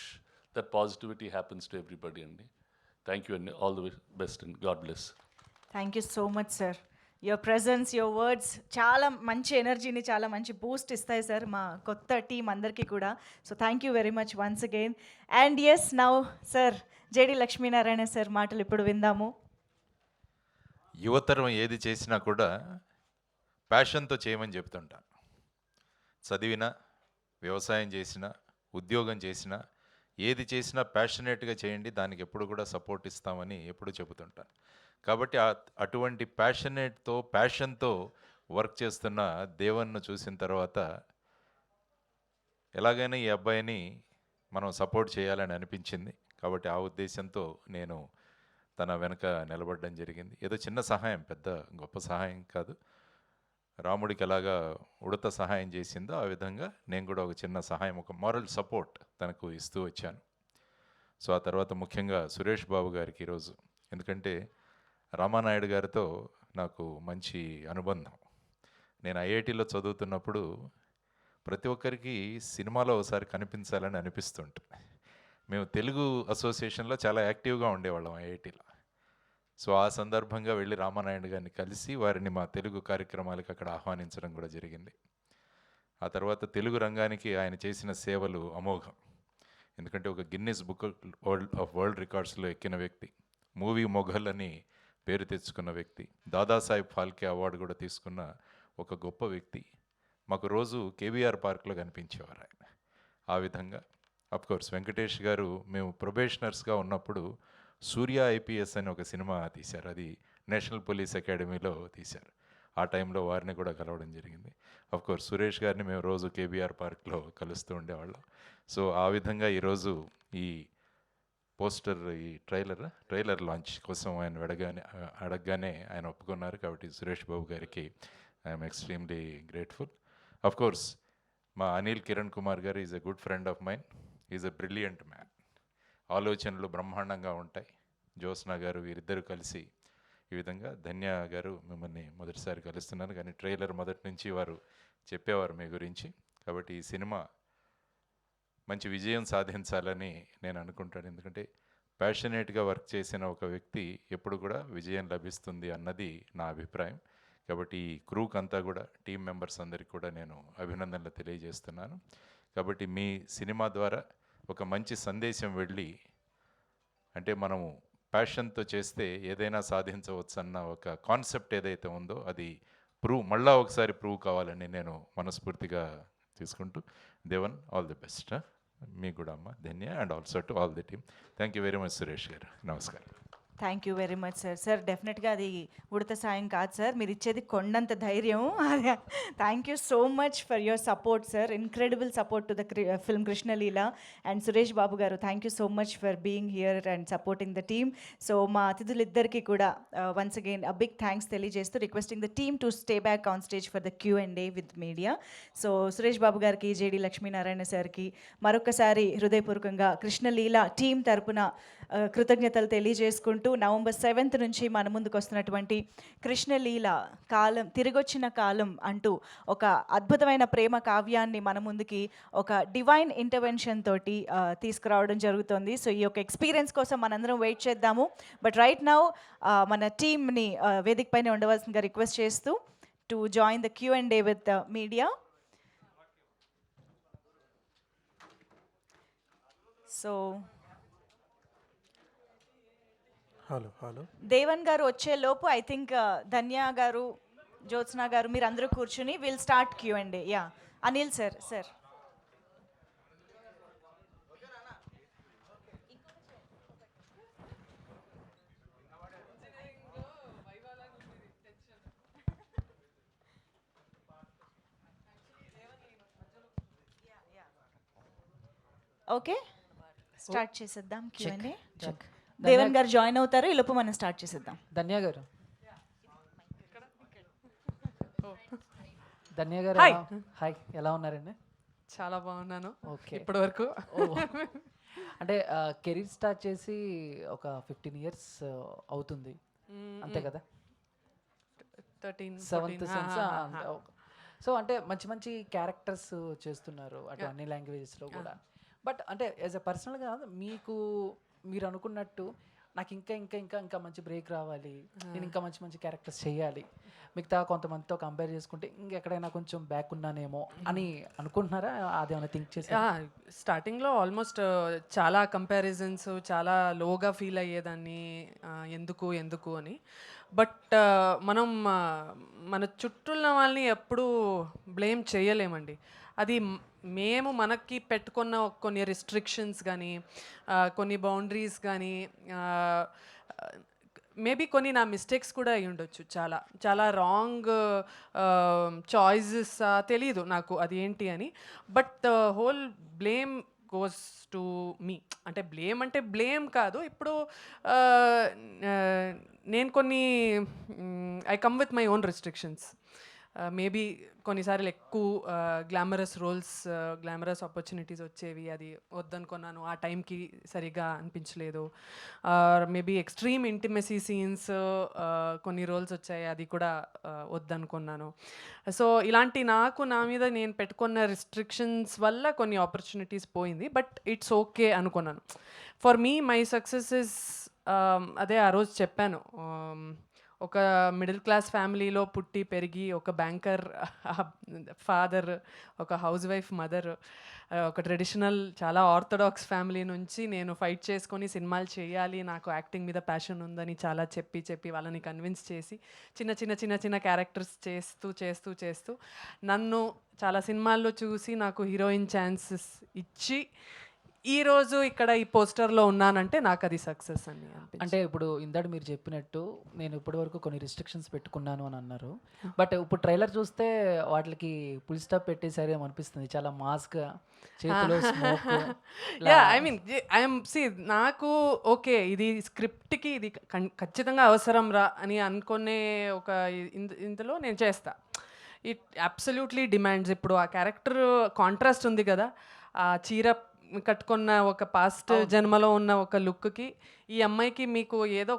that positivity happens to everybody, Andy. Thank you, and all the best, and God bless. Thank you so much sir. Your presence, your words చాలా మంచి ఎనర్జీని, చాలా మంచి Boost ఇస్తాయి sir మా కొత్త team అందరికీ కూడా. So thank you very much once again. And yes, now sir JD Lakshminarayana sir మాటలు ఇప్పుడు విందాము. యువతరం ఏది చేసినా కూడా ప్యాషన్తో చేయమని చెప్తుంటాను. చదివినా, వ్యవసాయం చేసినా, ఉద్యోగం చేసినా, ఏది చేసినా ప్యాషనేట్గా చేయండి, దానికి ఎప్పుడు కూడా సపోర్ట్ ఇస్తామని ఎప్పుడు చెబుతుంటాను. కాబట్టి అటువంటి ప్యాషన్తో వర్క్ చేస్తున్న దేవన్ను చూసిన తర్వాత ఎలాగైనా ఈ అబ్బాయిని మనం సపోర్ట్ చేయాలని అనిపించింది. కాబట్టి ఆ ఉద్దేశంతో నేను తన వెనక నిలబడడం జరిగింది. ఏదో చిన్న సహాయం, పెద్ద గొప్ప సహాయం కాదు. రాముడికి ఎలాగా ఉడత సహాయం చేసిందో ఆ విధంగా నేను కూడా ఒక చిన్న సహాయం, ఒక మారల్ సపోర్ట్ తనకు ఇస్తూ వచ్చాను. సో ఆ తర్వాత ముఖ్యంగా సురేష్ బాబు గారికి ఈరోజు, ఎందుకంటే రామానాయుడు గారితో నాకు మంచి అనుబంధం. నేను ఐఐటీలో చదువుతున్నప్పుడు ప్రతి ఒక్కరికి సినిమాలో ఒకసారి కనిపించాలని అనిపిస్తుంటుంది. మేము తెలుగు అసోసియేషన్లో చాలా యాక్టివ్గా ఉండేవాళ్ళం ఐఐటీలో. సో ఆ సందర్భంగా వెళ్ళి రామానాయుడు గారిని కలిసి వారిని మా తెలుగు కార్యక్రమాలకు అక్కడ ఆహ్వానించడం కూడా జరిగింది. ఆ తర్వాత తెలుగు రంగానికి ఆయన చేసిన సేవలు అమోఘం. ఎందుకంటే ఒక గిన్నిస్ బుక్ ఆఫ్ వరల్డ్ రికార్డ్స్లో ఎక్కిన వ్యక్తి, మూవీ మొఘల్ అని పేరు తెచ్చుకున్న వ్యక్తి, దాదాసాహెబ్ ఫాల్కే అవార్డు కూడా తీసుకున్న ఒక గొప్ప వ్యక్తి. మాకు రోజు కేబీఆర్ పార్క్లో కనిపించేవారు ఆయన. ఆ విధంగా అఫ్కోర్స్ వెంకటేష్ గారు మేము ప్రొబేషనర్స్గా ఉన్నప్పుడు సూర్య ఐపీఎస్ అని ఒక సినిమా తీశారు. అది నేషనల్ పోలీస్ అకాడమీలో తీశారు. ఆ టైంలో వారిని కూడా కలవడం జరిగింది. అఫ్కోర్స్ సురేష్ గారిని మేము రోజు కేబీఆర్ పార్క్లో కలుస్తూ ఉండేవాళ్ళం. సో ఆ విధంగా ఈరోజు ఈ పోస్టర్, ఈ ట్రైలర్ లాంచ్ కోసం ఆయన అడగగానే ఆయన ఒప్పుకున్నారు. కాబట్టి సురేష్ బాబు గారికి ఐఎమ్ ఎక్స్ట్రీమ్లీ గ్రేట్ఫుల్. అఫ్కోర్స్ మా అనిల్ కిరణ్ కుమార్ గారు is a good friend of mine. Is a brilliant man. ఆలోచనలు బ్రహ్మాండంగా ఉంటాయి. జ్యోత్స్న గారు వీరిద్దరూ కలిసి ఈ విధంగా, ధన్య గారు మిమ్మల్ని మొదటిసారి కలుస్తున్నాను, కానీ ట్రైలర్ మొదటి నుంచి వారు చెప్పేవారు మీ గురించి. కాబట్టి ఈ సినిమా మంచి విజయం సాధించాలని నేను అనుకుంటాను. ఎందుకంటే ప్యాషనేట్గా వర్క్ చేసిన ఒక వ్యక్తి ఎప్పుడు కూడా విజయం లభిస్తుంది అన్నది నా అభిప్రాయం. కాబట్టి ఈ క్రూక్ అంతా కూడా, టీం మెంబర్స్ అందరికీ కూడా నేను అభినందనలు తెలియజేస్తున్నాను. కాబట్టి మీ సినిమా ద్వారా ఒక మంచి సందేశం వెళ్ళి, అంటే మనము ప్యాషన్తో చేస్తే ఏదైనా సాధించవచ్చు అన్న ఒక కాన్సెప్ట్ ఏదైతే ఉందో అది మళ్ళా ఒకసారి ప్రూవ్ కావాలని నేను మనస్ఫూర్తిగా తీసుకుంటూ, దేవన్ ఆల్ ది బెస్ట్. మీకు కూడా అమ్మ Dhanya, and also to all the team. Thank you very much Suresh garu. నమస్కారం. Thank you very much sir. Sir డెఫినెట్గా అది ఉడత సాయం కాదు సార్, మీరు ఇచ్చేది కొండంత ధైర్యం. Thank you so much for your support sir, incredible support to the film Krishnaleela. And Suresh Babu garu, thank you so much for being here and supporting the team. So మా అతిథులిద్దరికీ కూడా once again a big thanks తెలియజేస్తూ requesting the team to stay back on stage for the Q&A with media. So Suresh Babu గారికి, JD Lakshminarayana సార్కి మరొకసారి హృదయపూర్వకంగా Krishna Leela team తరపున కృతజ్ఞతలు తెలియజేసుకుంటూ, నవంబర్ 7th నుంచి మన ముందుకు వస్తున్నటువంటి కృష్ణలీల కాలం, తిరిగొచ్చిన కాలం అంటూ ఒక అద్భుతమైన ప్రేమ కావ్యాన్ని మన ముందుకి ఒక డివైన్ ఇంటర్వెన్షన్ తోటి తీసుకురావడం జరుగుతుంది. సో ఈ యొక్క ఎక్స్పీరియన్స్ కోసం మనందరం వెయిట్ చేద్దాము. బట్ రైట్ నౌ మన టీమ్ని వేదిక పైన ఉండవలసిందిగా రిక్వెస్ట్ చేస్తూ to join the Q&A with media. So hello Devan గారు వచ్చే లోపు ఐ థింక్ ధన్య గారు, జ్యోత్స్న గారు మీరు అందరూ కూర్చుని will start Q&A. Yeah Anil sir. Okay, start చేసేద్దాం Q&A. చెక్. దేవన్ గారు జాయిన్ అవుతారు, ఈ లోపు మనం స్టార్ట్ చేసేద్దాం. ధన్య గారు, ధన్య గారు Hi. హాయ్, ఎలా ఉన్నారండి? చాలా బాగున్నాను ఓకే. ఇప్పటి వరకు. అంటే కెరీర్ స్టార్ట్ చేసి ఒక 15 years అవుతుంది అంతే కదా? 13, 7th 14, సెన్స్. ఆ, ఆ, ఆ. సో అంటే మంచి మంచి క్యారెక్టర్స్ చేస్తున్నారు అటు అన్ని లాంగ్వేజెస్లో కూడా. బట్ అంటే యాజ్ ఎ పర్సనల్గా మీకు మీరు అనుకున్నట్టు నాకు ఇంకా ఇంకా ఇంకా ఇంకా మంచి బ్రేక్ రావాలి, నేను ఇంకా మంచి మంచి క్యారెక్టర్స్ చేయాలి, మిగతా కొంతమందితో కంపేర్ చేసుకుంటే ఇంకెక్కడైనా కొంచెం బ్యాక్ ఉన్నానేమో అని అనుకుంటున్నారా? అదేమైనా థింక్ చేసి? స్టార్టింగ్లో ఆల్మోస్ట్ చాలా కంపారిజన్స్, చాలా లోగా ఫీల్ అయ్యేదాన్ని, ఎందుకు ఎందుకు అని. బట్ మనం మన చుట్టూ ఉన్న వాళ్ళని ఎప్పుడూ బ్లేమ్ చేయలేమండి. అది మేము మనకి పెట్టుకున్న కొన్ని రిస్ట్రిక్షన్స్ కానీ, కొన్ని బౌండరీస్ కానీ, మేబీ కొన్ని నా మిస్టేక్స్ కూడా అయి ఉండొచ్చు. చాలా చాలా రాంగ్ చాయిసెస్, తెలీదు నాకు అది ఏంటి అని. But the whole blame goes to me. అంటే బ్లేమ్ కాదు, ఇప్పుడు నేను కొన్ని I come with my own restrictions. Maybe కొన్నిసార్లు ఎక్కువ గ్లామరస్ రోల్స్, గ్లామరస్ ఆపర్చునిటీస్ వచ్చేవి, అది వద్దనుకున్నాను, ఆ టైంకి సరిగా అనిపించలేదు. మేబీ ఎక్స్ట్రీమ్ ఇంటిమసీ సీన్స్ కొన్ని రోల్స్ వచ్చాయి, అది కూడా వద్దనుకున్నాను. సో ఇలాంటి నా మీద నేను పెట్టుకున్న రిస్ట్రిక్షన్స్ వల్ల కొన్ని ఆపర్చునిటీస్ పోయింది. బట్ ఇట్స్ ఓకే అనుకున్నాను. For me my success is, అదే ఆ రోజు చెప్పాను, ఒక మిడిల్ క్లాస్ ఫ్యామిలీలో పుట్టి పెరిగి, ఒక బ్యాంకర్ ఫాదర్, ఒక హౌస్ వైఫ్ మదర్, ఒక ట్రెడిషనల్ చాలా ఆర్థడాక్స్ ఫ్యామిలీ నుంచి నేను ఫైట్ చేసుకొని సినిమాలు చేయాలి, నాకు యాక్టింగ్ మీద ప్యాషన్ ఉందని చాలా చెప్పి వాళ్ళని కన్విన్స్ చేసి చిన్న క్యారెక్టర్స్ చేస్తూ నన్ను చాలా సినిమాల్లో చూసి నాకు హీరోయిన్ ఛాన్సెస్ ఇచ్చి ఈరోజు ఇక్కడ ఈ పోస్టర్లో ఉన్నానంటే నాకు అది సక్సెస్ అని అనిపించింది. అంటే ఇప్పుడు ఇందాక మీరు చెప్పినట్టు నేను ఇప్పటి వరకు కొన్ని రిస్ట్రిక్షన్స్ పెట్టుకున్నాను అని అన్నారు. బట్ ఇప్పుడు ట్రైలర్ చూస్తే వాటికి ఫుల్ స్టాప్ పెట్టేసారేమో అనిపిస్తుంది. చాలా మాస్గా, చేతిలో స్మోక్. నాకు ఓకే, ఇది స్క్రిప్ట్కి ఇది ఖచ్చితంగా అవసరం రా అని అనుకునే ఒక ఇందులో నేను చేస్తా. It absolutely demands. ఇప్పుడు ఆ క్యారెక్టర్ కాంట్రాస్ట్ ఉంది కదా, ఆ చీర కట్టుకున్న ఒక పాస్ట్ జన్మలో ఉన్న ఒక లుక్కి ఈ అమ్మాయికి మీకు ఏదో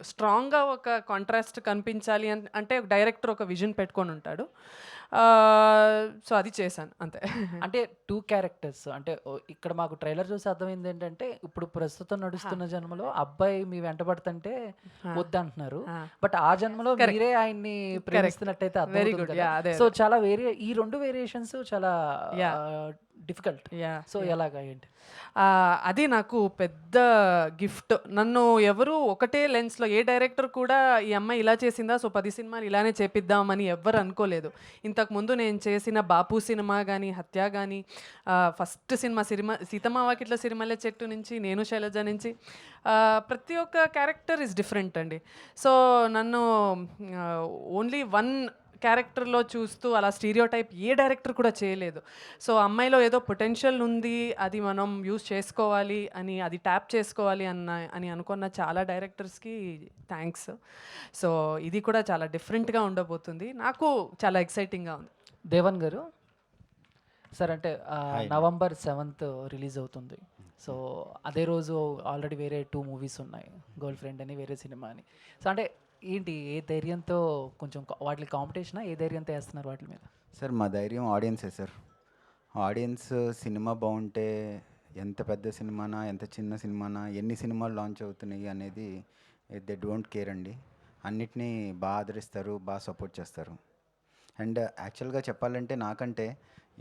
స్ట్రాంగ్గా ఒక కాంట్రాస్ట్ కనిపించాలి అంటే డైరెక్టర్ ఒక విజన్ పెట్టుకొని ఉంటాడు. సో అది చేశాను అంతే. అంటే 2 క్యారెక్టర్స్ అంటే ఇక్కడ మాకు ట్రైలర్ చూసి అర్థమైంది ఏంటంటే, ఇప్పుడు ప్రస్తుతం నడుస్తున్న జన్మలో అబ్బాయి మీ వెంటబడుతుంటే వద్దంటున్నారు, బట్ ఆ జన్మలో మీరే ఆయన్ని ప్రేమిస్తున్నట్టయితే అర్థం. సో చాలా ఈ 2 వేరియేషన్స్ చాలా డిఫికల్ట్. సో ఎలాగా ఏంటి? అది నాకు పెద్ద గిఫ్ట్. నన్ను ఎవరు ఒకటే లెన్స్లో, ఏ డైరెక్టర్ కూడా ఈ అమ్మాయి ఇలా చేసిందా సో 10 సినిమాలు ఇలానే చేపిద్దామని ఎవ్వరు అనుకోలేదు. ఇంతకుముందు నేను చేసిన బాపు సినిమా కానీ, హత్య కానీ, ఫస్ట్ సినిమా సీతమ్మ వాకిట్ల సిరిమల్లె చెట్టు నుంచి, నేను శైలజ నుంచి, ప్రతి ఒక్క క్యారెక్టర్ ఇస్ డిఫరెంట్ అండి. సో నన్ను ఓన్లీ 1 క్యారెక్టర్లో చూస్తూ అలా స్టీరియో టైప్ ఏ డైరెక్టర్ కూడా చేయలేదు. సో అమ్మాయిలో ఏదో పొటెన్షియల్ ఉంది, అది మనం యూజ్ చేసుకోవాలి అని, అది ట్యాప్ చేసుకోవాలి అని అనుకున్న చాలా డైరెక్టర్స్కి థ్యాంక్స్. సో ఇది కూడా చాలా డిఫరెంట్గా ఉండబోతుంది, నాకు చాలా ఎక్సైటింగ్గా ఉంది. దేవన్ గారు సార్, అంటే November 7th రిలీజ్ అవుతుంది. సో అదే రోజు ఆల్రెడీ వేరే 2 మూవీస్ ఉన్నాయి, గర్ల్ ఫ్రెండ్ అని, వేరే సినిమా అని. సో అంటే ఏంటి, ఏ ధైర్యంతో, కొంచెం వాటి కాంపిటీషనా, ఏ ధైర్యంతో వేస్తున్నారు వాటి మీద? సార్ మా ధైర్యం ఆడియన్సే సార్. ఆడియన్స్ సినిమా బాగుంటే ఎంత పెద్ద సినిమానా, ఎంత చిన్న సినిమానా, ఎన్ని సినిమాలు లాంచ్ అవుతున్నాయి అనేది దే డోంట్ కేర్ అండి. అన్నిటినీ బాగా ఆదరిస్తారు, బాగా సపోర్ట్ చేస్తారు. అండ్ యాక్చువల్గా చెప్పాలంటే నాకంటే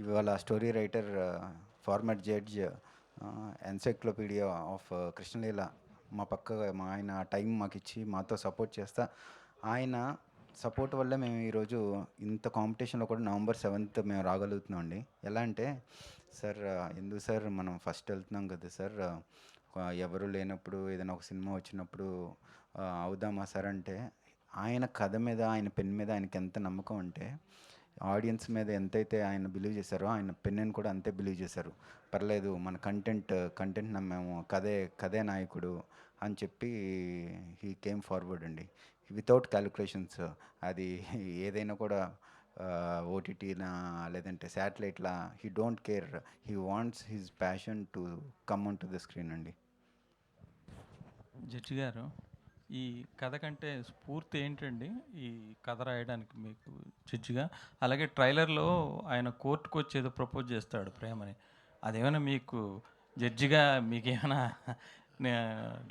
ఇవాళ story writer, format judge, encyclopedia of Krishna Leela మా ఆయన టైం మాకు ఇచ్చి మాతో సపోర్ట్ చేస్తా, ఆయన సపోర్ట్ వల్ల మేము ఈరోజు ఇంత కాంపిటీషన్లో కూడా November 7th మేము రాగలుగుతున్నాం అండి. ఎలా అంటే సార్, ఎందుకు సార్ మనం ఫస్ట్ వెళ్తున్నాం కదా సార్, ఎవరు లేనప్పుడు ఏదైనా ఒక సినిమా వచ్చినప్పుడు అవుదామా సార్ అంటే, ఆయన కథ మీద, ఆయన పెన్ మీద ఆయనకి ఎంత నమ్మకం అంటే ఆడియన్స్ మీద ఎంతైతే ఆయన బిలీవ్ చేశారో ఆయన పెన్నెన్ కూడా అంతే బిలీవ్ చేశారు. పర్లేదు మన కంటెంట్ నమ్మాము, కథే నాయకుడు అని చెప్పి హీ కేమ్ ఫార్వర్డ్ అండి వితౌట్ క్యాలిక్యులేషన్స్. అది ఏదైనా కూడా ఓటీటీనా లేదంటే శాటిలైట్లా he don't care, he wants his passion to come on to the screen అండి. జడ్జి గారు, ఈ కథ కంటే స్ఫూర్తి ఏంటండి ఈ కథ రాయడానికి మీకు జడ్జిగా? అలాగే ట్రైలర్లో ఆయన కోర్టుకు వచ్చి ఏదో ప్రపోజ్ చేస్తాడు ప్రేమని, అదేమైనా మీకు జడ్జిగా మీకేమైనా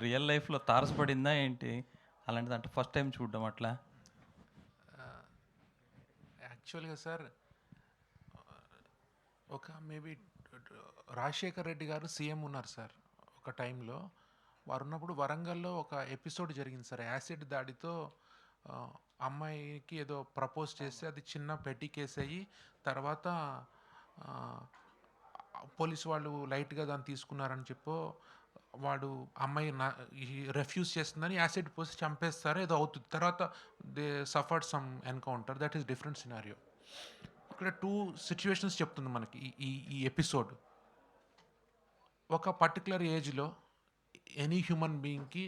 రియల్ లైఫ్లో తారసపడిందా ఏంటి? అలాంటిది అంటే ఫస్ట్ టైం చూడడం అట్లా? యాక్చువల్గా సార్ ఒక మేబీ రాజశేఖర్ రెడ్డి గారు సీఎం ఉన్నారు సార్ ఒక టైంలో. వారు ఉన్నప్పుడు వరంగల్లో ఒక ఎపిసోడ్ జరిగింది సార్, యాసిడ్ దాడితో అమ్మాయికి ఏదో ప్రపోజ్ చేస్తే అది చిన్న పెట్టి కేసు అయ్యి తర్వాత పోలీసు వాళ్ళు లైట్గా దాన్ని తీసుకున్నారని చెప్పో వాడు అమ్మాయి రెఫ్యూజ్ చేస్తుందని యాసిడ్ పోసి చంపేస్తారు, ఏదో అవుతుంది. తర్వాత they suffered some encounter, that is different scenario. ఇక్కడ 2 సిచ్యువేషన్స్ చెప్తుంది మనకి ఈ ఎపిసోడ్. ఒక పర్టికులర్ ఏజ్లో ఎనీ హ్యూమన్ బీయింగ్కి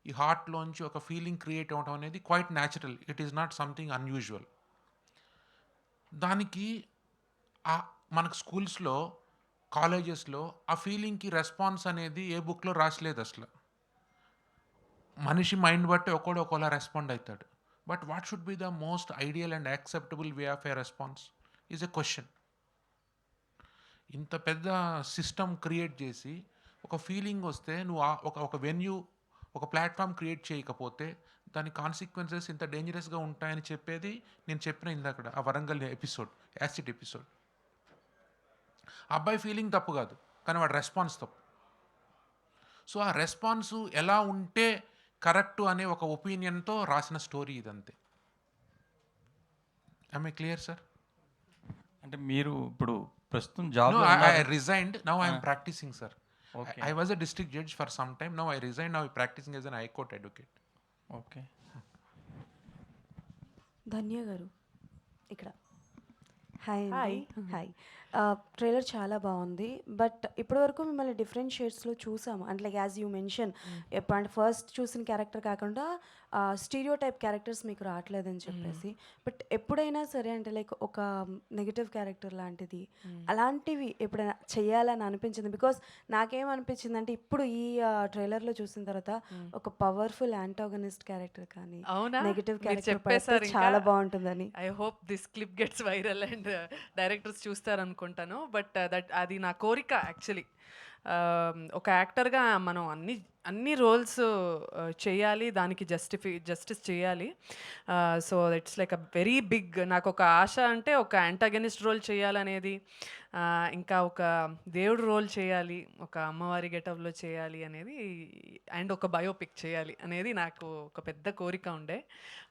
ఈ హార్ట్లోంచి ఒక ఫీలింగ్ క్రియేట్ అవ్వడం అనేది quite natural, it is not something unusual. దానికి మనకు స్కూల్స్లో కాలేజెస్లో ఆ ఫీలింగ్కి రెస్పాన్స్ అనేది ఏ బుక్లో రాసలేదు అసలు. మనిషి మైండ్ బట్టి ఒకలా రెస్పాండ్ అవుతాడు. But what should be the most ideal and acceptable way of A response is a question. ఇంత పెద్ద సిస్టమ్ క్రియేట్ చేసి ఒక ఫీలింగ్ వస్తే నువ్వు ఒక వెన్యూ ఒక ప్లాట్ఫామ్ క్రియేట్ చేయకపోతే దాని కాన్సిక్వెన్సెస్ ఇంత డేంజరస్గా ఉంటాయని చెప్పేది నేను చెప్పిన ఇందాక ఆ వరంగల్ ఎపిసోడ్, యాసిడ్ ఎపిసోడ్. అబ్బాయి ఫీలింగ్ తప్పు కాదు, కానీ వాడి రెస్పాన్స్ తప్పు. సో ఆ రెస్పాన్స్ ఎలా ఉంటే కరెక్ట్ అనే ఒక ఒపీనియన్తో రాసిన స్టోరీ ఇదంతే. I clear sir? అంటే మీరు ఇప్పుడు ప్రస్తుతం job I resigned, now I'm practising sir. I was a district judge for some time. Now I resigned. Now I'm practicing as an high court advocate. Okay. ధన్య గారు ఇక్కడ. Hi hi. Trailer చాలా బాగుంది, but ఇప్పటివరకు మిమ్మల్ని different షేడ్స్లో చూసాము. అంటే like as you mention, అంటే first చూసిన క్యారెక్టర్ కాకుండా స్టీరియో టైప్ క్యారెక్టర్స్ మీకు రావట్లేదని చెప్పేసి. బట్ ఎప్పుడైనా సరే అంటే లైక్ ఒక నెగిటివ్ క్యారెక్టర్ లాంటిది అలాంటివి ఎప్పుడైనా చెయ్యాలని అనిపించింది? బికాస్ నాకేమనిపించింది అంటే ఇప్పుడు ఈ ట్రైలర్లో చూసిన తర్వాత ఒక పవర్ఫుల్ యాంటాగనిస్ట్ క్యారెక్టర్ కానీ నెగిటివ్ క్యారెక్టర్ చాలా బాగుంటుందని. I hope this clip gets viral and directors చూస్తారనుకుంటాను. బట్ అది నా కోరిక యాక్చువల్లీ. ఒక యాక్టర్గా మనం అన్ని రోల్స్ చేయాలి, దానికి జస్టిస్ చేయాలి. So it's like a very big, నాకు ఒక ఆశ అంటే ఒక యాంటాగనిస్ట్ రోల్ చేయాలనేది, ఇంకా ఒక దేవుడు రోల్ చేయాలి, ఒక అమ్మవారి గెటప్లో చేయాలి అనేది, అండ్ ఒక బయోపిక్ చేయాలి అనేది నాకు ఒక పెద్ద కోరిక ఉండే.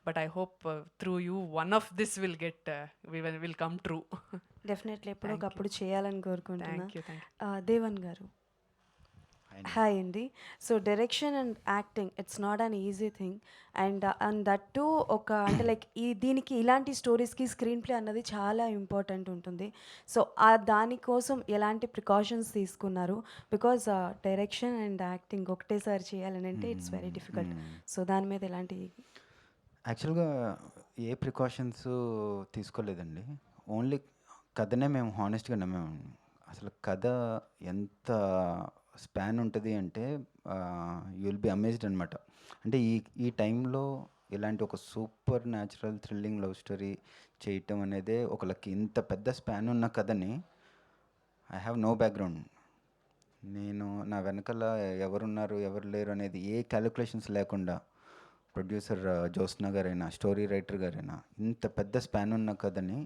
But I hope through you one of this will come true. Definitely ఎప్పుడో ఒకప్పుడు చేయాలని కోరుకుంటున్నా. Thank you. Devan garu, hi అండి. So direction and acting it's not an easy thing, and that to ఒక అంటే లైక్ దీనికి ఇలాంటి స్టోరీస్కి స్క్రీన్ ప్లే అన్నది చాలా ఇంపార్టెంట్ ఉంటుంది. సో దానికోసం ఎలాంటి ప్రికాషన్స్ తీసుకున్నారు? బికాజ్ డైరెక్షన్ అండ్ యాక్టింగ్ ఒకటేసారి చేయాలని అంటే ఇట్స్ వెరీ డిఫికల్ట్. సో దాని మీద ఎలాంటి? యాక్చువల్గా ఏ ప్రికాషన్స్ తీసుకోలేదండి. ఓన్లీ కథనే మేము హానెస్ట్గా నమ్మాము. అసలు కథ ఎంత స్పాన్ ఉంటుంది అంటే యూ విల్ బి అమేజ్డ్ అనమాట. అంటే ఈ టైంలో ఇలాంటి ఒక super natural thrilling love story చేయటం అనేదే ఒక లక్. ఇంత పెద్ద స్పాన్ ఉన్న కథని ఐ హ్యావ్ నో బ్యాక్గ్రౌండ్. నేను నా వెనకాల ఎవరున్నారు ఎవరు లేరు అనేది ఏ క్యాలిక్యులేషన్స్ లేకుండా ప్రొడ్యూసర్ జ్యోత్స్న గారైనా స్టోరీ రైటర్ గారైనా ఇంత పెద్ద స్పాన్ ఉన్న కథని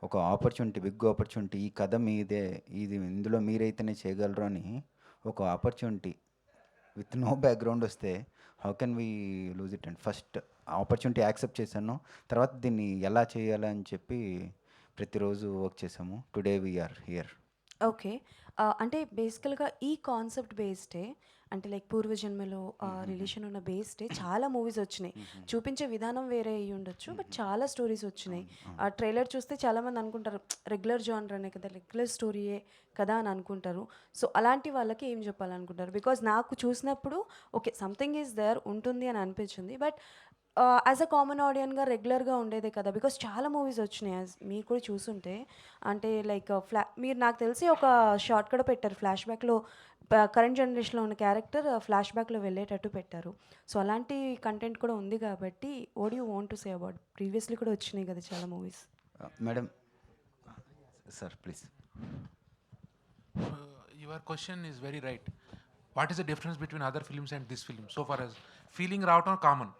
ఒక ఆపర్చునిటీ, బిగ్ ఆపర్చునిటీ, ఈ కథ మీదే, ఇందులో మీరైతేనే చేయగలరు అని ఒక ఆపర్చునిటీ విత్ నో బ్యాక్గ్రౌండ్ వస్తే how can we lose it? And first opportunity accept చేశాను, తర్వాత దీన్ని ఎలా చేయాలని చెప్పి ప్రతిరోజు వర్క్ చేసాము. Today we are here. ఓకే. అంటే బేసికల్గా ఈ కాన్సెప్ట్ బేస్డే అంటే లైక్ పూర్వజన్మలో రిలేషన్ ఉన్న బేస్డే చాలా మూవీస్ వచ్చినాయి. చూపించే విధానం వేరే అయ్యి ఉండొచ్చు, బట్ చాలా స్టోరీస్ వచ్చినాయి. ఆ ట్రైలర్ చూస్తే చాలామంది అనుకుంటారు రెగ్యులర్ జానర్ కదా, రెగ్యులర్ స్టోరీయే కదా అని అనుకుంటారు. సో అలాంటి వాళ్ళకి ఏం చెప్పాలనుకుంటారు? బికాజ్ నాకు చూసినప్పుడు ఓకే సంథింగ్ ఈజ్ దేర్ ఉంటుంది అని అనిపించింది, బట్ యాజ్ అ కామన్ ఆడియన్గా రెగ్యులర్గా ఉండేదే కదా, బికాస్ చాలా మూవీస్ వచ్చినాయి. యాజ్ మీరు కూడా చూసుంటే అంటే లైక్ మీరు నాకు తెలిసి ఒక షార్ట్ కూడా పెట్టారు ఫ్లాష్ బ్యాక్లో, కరెంట్ జనరేషన్లో ఉన్న క్యారెక్టర్ ఫ్లాష్ బ్యాక్లో వెళ్ళేటట్టు పెట్టారు. సో అలాంటి కంటెంట్ కూడా ఉంది కాబట్టి what you want to say about? Previously కూడా వచ్చినాయి కదా చాలా movies. Madam sir please. Your question is very right. What is the difference between other films and this film? So far as feeling రావటం common,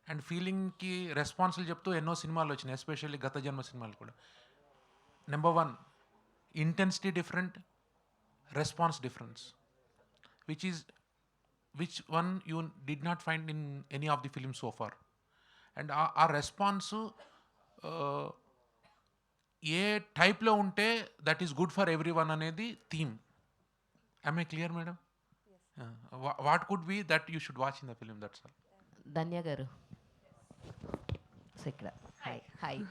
and ఫీలింగ్కి రెస్పాన్స్లు చెప్తూ ఎన్నో సినిమాలు వచ్చినాయి, ఎస్పెషల్లీ గత జన్మ సినిమాలు కూడా. Number 1, intensity different, response difference, which one you did not find in any of the films so far. And ఆ రెస్పాన్సు ఏ టైప్లో ఉంటే that is good for every one అనేది theme. I clear madam? What could be that you should watch in the film, that's all. Dhanya garu so ఇక్కడ hi hi.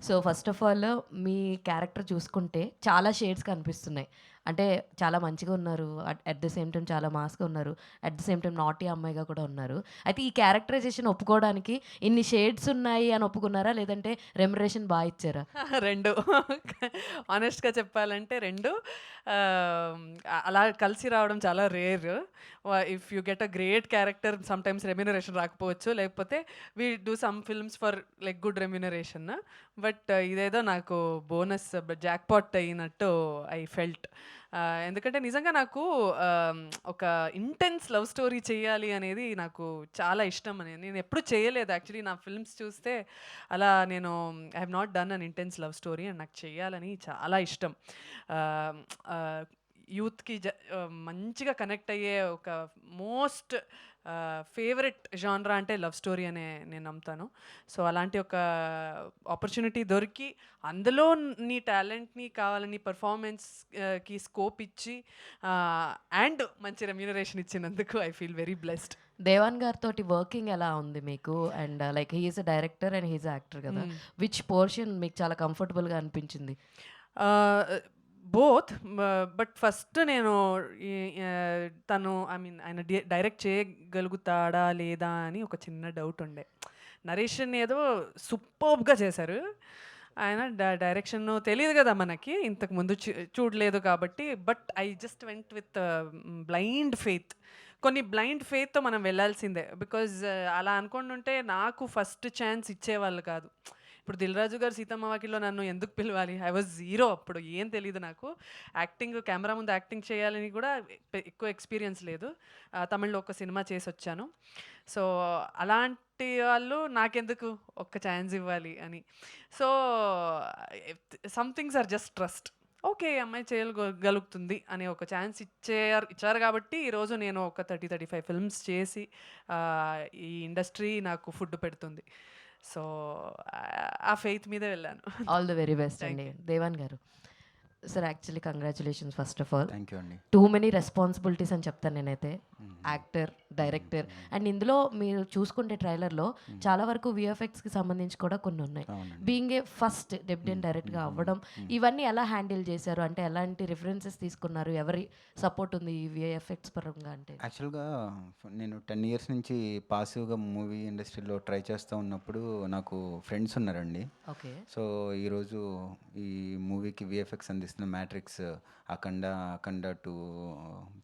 So first of all me character చూసుకుంటే చాలా shades కనిపిస్తున్నాయి. అంటే చాలా మంచిగా ఉన్నారు, at the same time చాలా మాస్గా ఉన్నారు, at the same time naughty అమ్మాయిగా కూడా ఉన్నారు. అయితే ఈ క్యారెక్టరైజేషన్ ఒప్పుకోవడానికి ఇన్ని షేడ్స్ ఉన్నాయి అని ఒప్పుకున్నారా, లేదంటే రెమ్యునరేషన్ బాగా ఇచ్చారా? రెండు. ఆనెస్ట్గా చెప్పాలంటే రెండు. అలా కలిసి రావడం చాలా rare. If you get a great character sometimes remuneration రాకపోవచ్చు, లేకపోతే we do some films for like good remuneration. But ఇదేదో నాకు బోనస్ జాక్పాట్ అయినట్టు ఐ ఫెల్ట్. ఎందుకంటే నిజంగా నాకు ఒక ఇంటెన్స్ లవ్ స్టోరీ చేయాలి అనేది నాకు చాలా ఇష్టం. అని నేను ఎప్పుడు చేయలేదు యాక్చువల్లీ. నా ఫిల్మ్స్ చూస్తే అలా నేను I have not done an intense love story, and నాకు చేయాలని చాలా ఇష్టం. యూత్కి మంచిగా కనెక్ట్ అయ్యే ఒక మోస్ట్ ఫేవరెట్ జానరా అంటే లవ్ స్టోరీ అనే నేను నమ్ముతాను. సో అలాంటి ఒక ఆపర్చునిటీ దొరికి అందులో నీ టాలెంట్ని కావాలని పర్ఫార్మెన్స్కి స్కోప్ ఇచ్చి అండ్ మంచి రెమ్యూనరేషన్ ఇచ్చినందుకు I feel very blessed. Devan గారితో వర్కింగ్ ఎలా ఉంది మీకు? And like he is a director and he is actor కదా, విచ్ పోర్షన్ మీకు చాలా కంఫర్టబుల్గా అనిపించింది? బోత్, బట్ ఫస్ట్ నేను తను ఆయన డైరెక్ట్ చేయగలుగుతాడా లేదా అని ఒక చిన్న డౌట్ ఉండే. నరేషన్ ఏదో సూపర్బ్గా చేశారు ఆయన. డైరెక్షన్ తెలియదు కదా మనకి, ఇంతకు ముందు చూడలేదు కాబట్టి. But I just went with blind faith. కొన్ని బ్లైండ్ ఫెయిత్తో మనం వెళ్ళాల్సిందే, బికాజ్ అలా అనుకుంటుంటే నాకు ఫస్ట్ ఛాన్స్ ఇచ్చేవాళ్ళు కాదు. ఇప్పుడు దిల్రాజు గారు సీతమ్మ వాకిట్లో నన్ను ఎందుకు పిలవాలి? ఐ వాజ్ జీరో, అప్పుడు ఏం తెలియదు నాకు. యాక్టింగ్, కెమెరా ముందు యాక్టింగ్ చేయాలని కూడా ఎక్కువ ఎక్స్పీరియన్స్ లేదు. తమిళ్లో ఒక సినిమా చేసి వచ్చాను. సో అలాంటి వాళ్ళు నాకెందుకు ఒక్క ఛాన్స్ ఇవ్వాలి అని. So some things are just trust. Okay అమ్మాయి చేయగలుగుతుంది అనే ఒక ఛాన్స్ ఇచ్చారు కాబట్టి ఈరోజు నేను ఒక 30-35 ఫిల్మ్స్ చేసి ఈ ఇండస్ట్రీ నాకు ఫుడ్ పెడుతుంది. సో ఆ ఫెయిత్ మీదే వెళ్ళాను. ఆల్ ది వెరీ బెస్ట్ అండి. దేవాన్ గారు sir, actually congratulations first of all. Thank you అండి. టూ మెనీ రెస్పాన్సిబిలిటీస్ అని చెప్తాను నేనైతే, యాక్టర్, డైరెక్టర్. అండ్ ఇందులో మీరు చూసుకుంటే ట్రైలర్లో చాలా వరకు విఎఫ్ఎక్స్కి సంబంధించి కూడా కొన్ని ఉన్నాయి. బీయింగ్ ఏ ఫస్ట్ డెబ్యూటెంట్ డైరెక్ట్గా అవ్వడం, ఇవన్నీ ఎలా హ్యాండిల్ చేశారు? అంటే ఎలాంటి రిఫరెన్సెస్ తీసుకున్నారు? ఎవరి సపోర్ట్ ఉంది ఈ విఎఫ్ఎక్స్ పరంగా? అంటే యాక్చువల్గా నేను 10 years నుంచి పాసివ్గా మూవీ ఇండస్ట్రీలో ట్రై చేస్తూ ఉన్నప్పుడు నాకు ఫ్రెండ్స్ ఉన్నారండి. ఓకే. సో ఈరోజు ఈ మూవీకి విఎఫ్ఎక్స్ అందిస్తున్న మ్యాట్రిక్స్, అఖండ 2,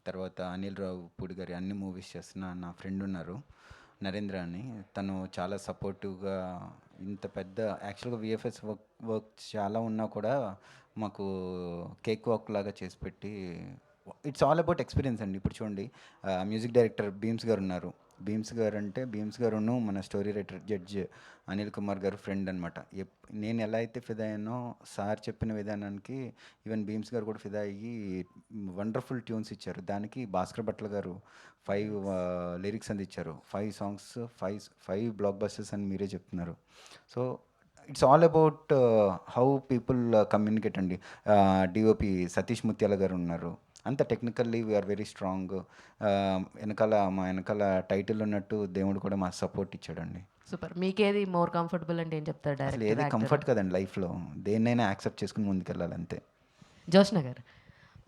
తర్వాత అనిల్ రావుపూడి గారి అన్ని మూవీస్ చేస్తున్న నా ఫ్రెండ్ ఉన్నారు నరేంద్ర అని. తను చాలా సపోర్టివ్గా, ఇంత పెద్ద యాక్చువల్గా విఎఫ్ఎక్స్ వర్క్ చాలా ఉన్నా కూడా మాకు కేక్ వాక్ లాగా చేసి పెట్టి, ఇట్స్ ఆల్ అబౌట్ ఎక్స్పీరియన్స్ అండి. ఇప్పుడు చూడండి, మ్యూజిక్ డైరెక్టర్ భీమ్స్ గారు ఉన్నారు. భీమ్స్ గారు అంటే భీమ్స్ గారును మన story writer judge Anil Kumar గారు ఫ్రెండ్ అనమాట. నేను ఎలా అయితే ఫిదా అయ్యానో సార్ చెప్పిన విధానానికి ఈవెన్ భీమ్స్ గారు కూడా ఫిదా అయ్యి వండర్ఫుల్ ట్యూన్స్ ఇచ్చారు. దానికి భాస్కర్ భట్ల గారు 5 లిరిక్స్ అందించారు. 5 songs, 5 బ్లాక్ బస్టర్స్ అని మీరే చెప్తున్నారు. So it's all about how people communicate అండి. డిఓపి సతీష్ ముత్యాల గారు ఉన్నారు. అంత టెక్నికల్లీ వీఆర్ వెరీ స్ట్రాంగ్. మా వెనకాల టైటిల్ ఉన్నట్టు దేవుడు కూడా మా సపోర్ట్ ఇచ్చాడండి. సూపర్. మీకేది మోర్ కంఫర్టబుల్ అంటే ఏం చెప్తారు అసలు డైరెక్టర్, ఏది యాక్టర్? కంఫర్ట్ కదండి లైఫ్లో, దేన్నైనా యాక్సెప్ట్ చేసుకుని ముందుకెళ్ళాలి అంతే. జోష్న గారు,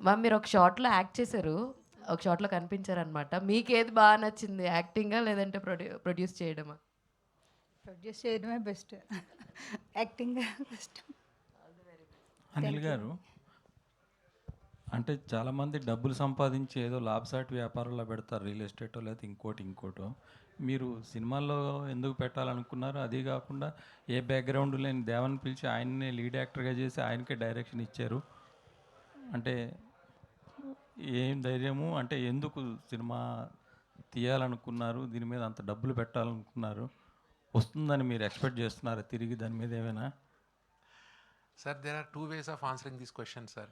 మ్యామ్ మీరు ఒక షార్ట్లో యాక్ట్ చేశారు, ఒక షార్ట్లో కనిపించారనమాట. మీకేది బాగా నచ్చింది, యాక్టింగా లేదంటే ప్రొడ్యూస్ చేయడమా? ప్రొడ్యూస్ చేయడమే బెస్ట్, యాక్టింగ్ బెస్ట్. అనిల్ గారు, అంటే చాలామంది డబ్బులు సంపాదించి ఏదో లాభసాటి వ్యాపారంలో పెడతారు, రియల్ ఎస్టేటో లేదా ఇంకోటో. మీరు సినిమాల్లో ఎందుకు పెట్టాలనుకున్నారు? అది కాకుండా ఏ బ్యాక్గ్రౌండ్ లేని దేవన్ పిలిచి ఆయన్నే లీడ్ యాక్టర్గా చేసి ఆయనకే డైరెక్షన్ ఇచ్చారు. అంటే ఏం ధైర్యము, అంటే ఎందుకు సినిమా తీయాలనుకున్నారు, దీని మీద అంత డబ్బులు పెట్టాలనుకున్నారు? వస్తుందని మీరు ఎక్స్పెక్ట్ చేస్తున్నారా తిరిగి దాని మీద ఏమైనా? Sir, there are two ways of answering this question, sir.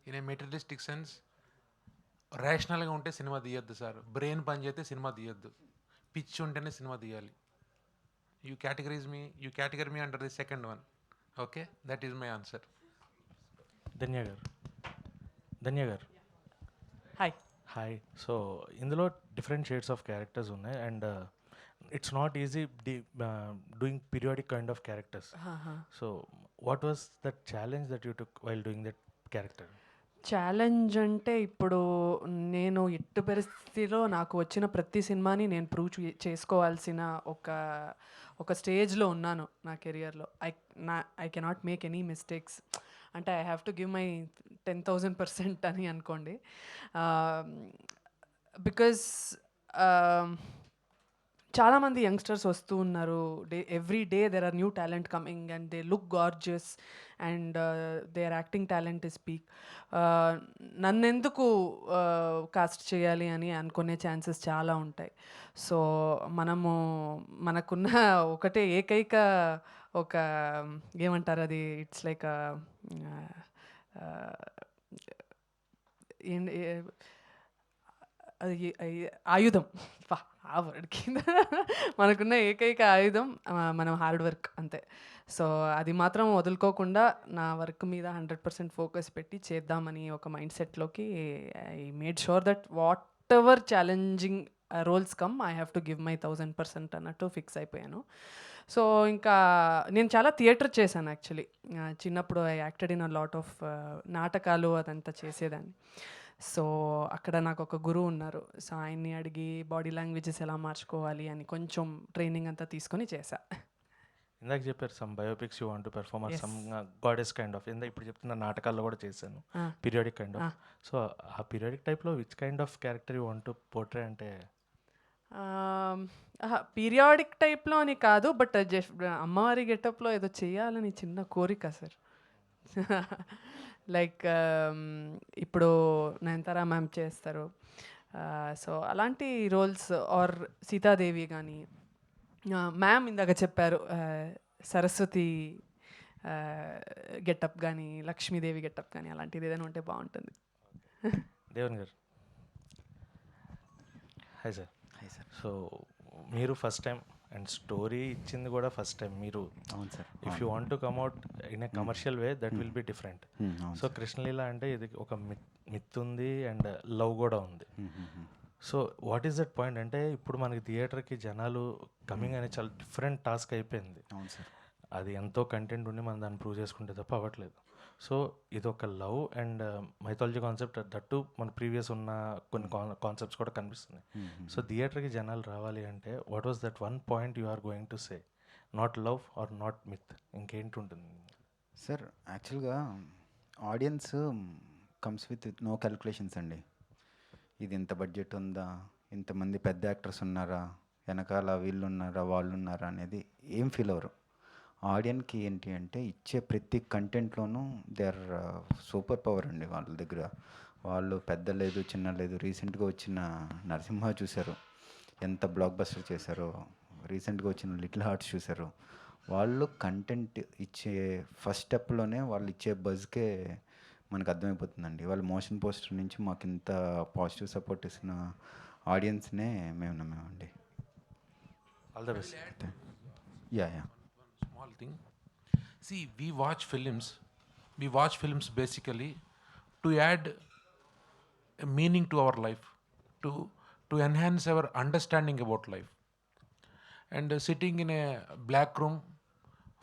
In a materialistic sense, రేషనల్గా ఉంటే సినిమా తీయొద్దు సార్. బ్రెయిన్ పని చేస్తే సినిమా తీయొద్దు. పిచ్ ఉంటేనే సినిమా తీయాలి. You category me under the second one. Okay, that is my answer. Dhanya garu hi. Hi. So ఇందులో different shades of characters ఉన్నాయి and it's not easy doing periodic kind of characters. So what was that challenge that you took while doing that character? Challenge అంటే ఇప్పుడు నేను ఎట్టి పరిస్థితిలో నాకు వచ్చిన ప్రతి సినిమాని నేను ప్రూవ్ చేసుకోవాల్సిన ఒక స్టేజ్లో ఉన్నాను నా కెరియర్లో. I cannot make any mistakes. అంటే I have to give my 10,000% అని అనుకోండి. బికాజ్ చాలామంది యంగ్స్టర్స్ వస్తూ ఉన్నారు. Every day there are new talent coming and they look gorgeous and their acting talent is peak. నన్నెందుకు కాస్ట్ చేయాలి అని అనుకునే ఛాన్సెస్ చాలా ఉంటాయి. సో మనకున్న ఒకటే ఏకైక ఒక ఏమంటారు అది, ఇట్స్ లైక్ అది ఆయుధం. ఆ వర్డ్కి మనకున్న ఏకైక ఆయుధం మనం హార్డ్ వర్క్ అంతే. సో అది మాత్రం వదులుకోకుండా నా వర్క్ మీద 100% ఫోకస్ పెట్టి చేద్దామని ఒక మైండ్ సెట్లోకి I made sure that whatever challenging roles come I have to give my 1000% అన్నట్టు ఫిక్స్ అయిపోయాను. సో ఇంకా నేను చాలా థియేటర్ చేశాను యాక్చువల్లీ. చిన్నప్పుడు I acted in a lot of నాటకాలు అదంతా చేసేదాన్ని. సో అక్కడ నాకు ఒక గురువు ఉన్నారు. సో ఆయన్ని అడిగి బాడీ లాంగ్వేజెస్ ఎలా మార్చుకోవాలి అని కొంచెం ట్రైనింగ్ అంతా తీసుకొని చేశా. ఇందాక చెప్పారు some biopics you want to perform or some goddess kind of. ఇప్పుడు చెప్తున్న నాటకాల్లో కూడా చేశాను పీరియాడిక్ కైండ్ ఆఫ్. సో ఆ పీరియాడిక్ టైప్లో which kind of character you want to portray అంటే? పీరియాడిక్ టైప్లో అని కాదు, బట్ అమ్మవారి గెటప్లో ఏదో చేయాలని చిన్న కోరిక సార్. లైక్ ఇప్పుడు నయనతార మ్యామ్ చేస్తారు. సో అలాంటి రోల్స్ ఆర్ సీతాదేవి కానీ, మ్యామ్ ఇందాక చెప్పారు సరస్వతి గెటప్ కానీ, లక్ష్మీదేవి గెటప్ కానీ, అలాంటిది ఏదైనా ఉంటే బాగుంటుంది. Devan garu hi sir. Hi sir. So మీరు ఫస్ట్ టైం అండ్ స్టోరీ ఇచ్చింది కూడా ఫస్ట్ టైం మీరు. అవును సార్. If you want to come at in a commercial way that will be different. So Krishnaleela అంటే ఇది ఒక మిత్ ఉంది అండ్ లవ్ కూడా ఉంది. So what is that point అంటే ఇప్పుడు మనకి థియేటర్కి జనాలు కమింగ్ అనేది చాలా డిఫరెంట్ టాస్క్ అయిపోయింది. అవును సార్. అది ఎంతో కంటెంట్ ఉండి మనం దాన్ని ప్రూవ్ చేసుకుంటే తప్ప అవ్వట్లేదు. సో ఇది ఒక love and mythology concept that మన ప్రీవియస్ ఉన్న కొన్ని కాన్సెప్ట్స్ కూడా కనిపిస్తున్నాయి. సో థియేటర్కి జనాలు రావాలి అంటే what was that one point you are going to say? Not love or not myth, ఇంకేంటి ఉంటుంది సార్? యాక్చువల్గా audience comes with no calculations అండి. ఇది ఇంత బడ్జెట్ ఉందా, ఇంతమంది పెద్ద యాక్టర్స్ ఉన్నారా, వెనకాల వీళ్ళు ఉన్నారా వాళ్ళు ఉన్నారా అనేది ఏం ఫీల్ అవ్వరు. ఆడియన్కి ఏంటి అంటే ఇచ్చే ప్రతి కంటెంట్లోనూ దే ఆర్ సూపర్ పవర్ అండి వాళ్ళ దగ్గర. వాళ్ళు పెద్ద లేదు చిన్న లేదు. రీసెంట్గా వచ్చిన నరసింహ చూశారు, ఎంత బ్లాక్ బస్టర్ చేశారో. రీసెంట్గా వచ్చిన లిటిల్ హార్ట్స్ చూశారు. వాళ్ళు కంటెంట్ ఇచ్చే ఫస్ట్ స్టెప్లోనే వాళ్ళు ఇచ్చే బజ్కే మనకు అర్థమైపోతుందండి. వాళ్ళు మోషన్ పోస్టర్ నుంచి మాకు ఇంత పాజిటివ్ సపోర్ట్ ఇస్తున్న ఆడియన్స్నే మేము నమ్మామండి. All the best. Yeah. Small thing. See, we watch films basically to add a meaning to our life, to enhance our understanding about life. And sitting in a black room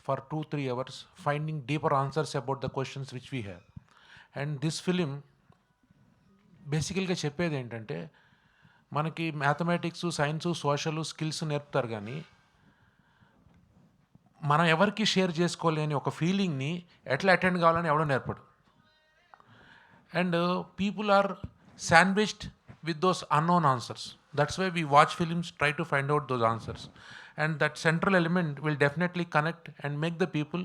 for 2-3 hours, finding deeper answers about the questions which we have. And this film బేసికల్గా చెప్పేది ఏంటంటే, మనకి mathematics, science, social skills నేర్పుతారు కానీ మనం ఎవరికి share చేసుకోలేని ఒక ఫీలింగ్ని ఎట్లా అటెండ్ కావాలని ఎవడో నేర్పడు. And people are sandwiched with those unknown answers. That's why we watch films, try to find out those answers. And that central element will definitely connect and make the people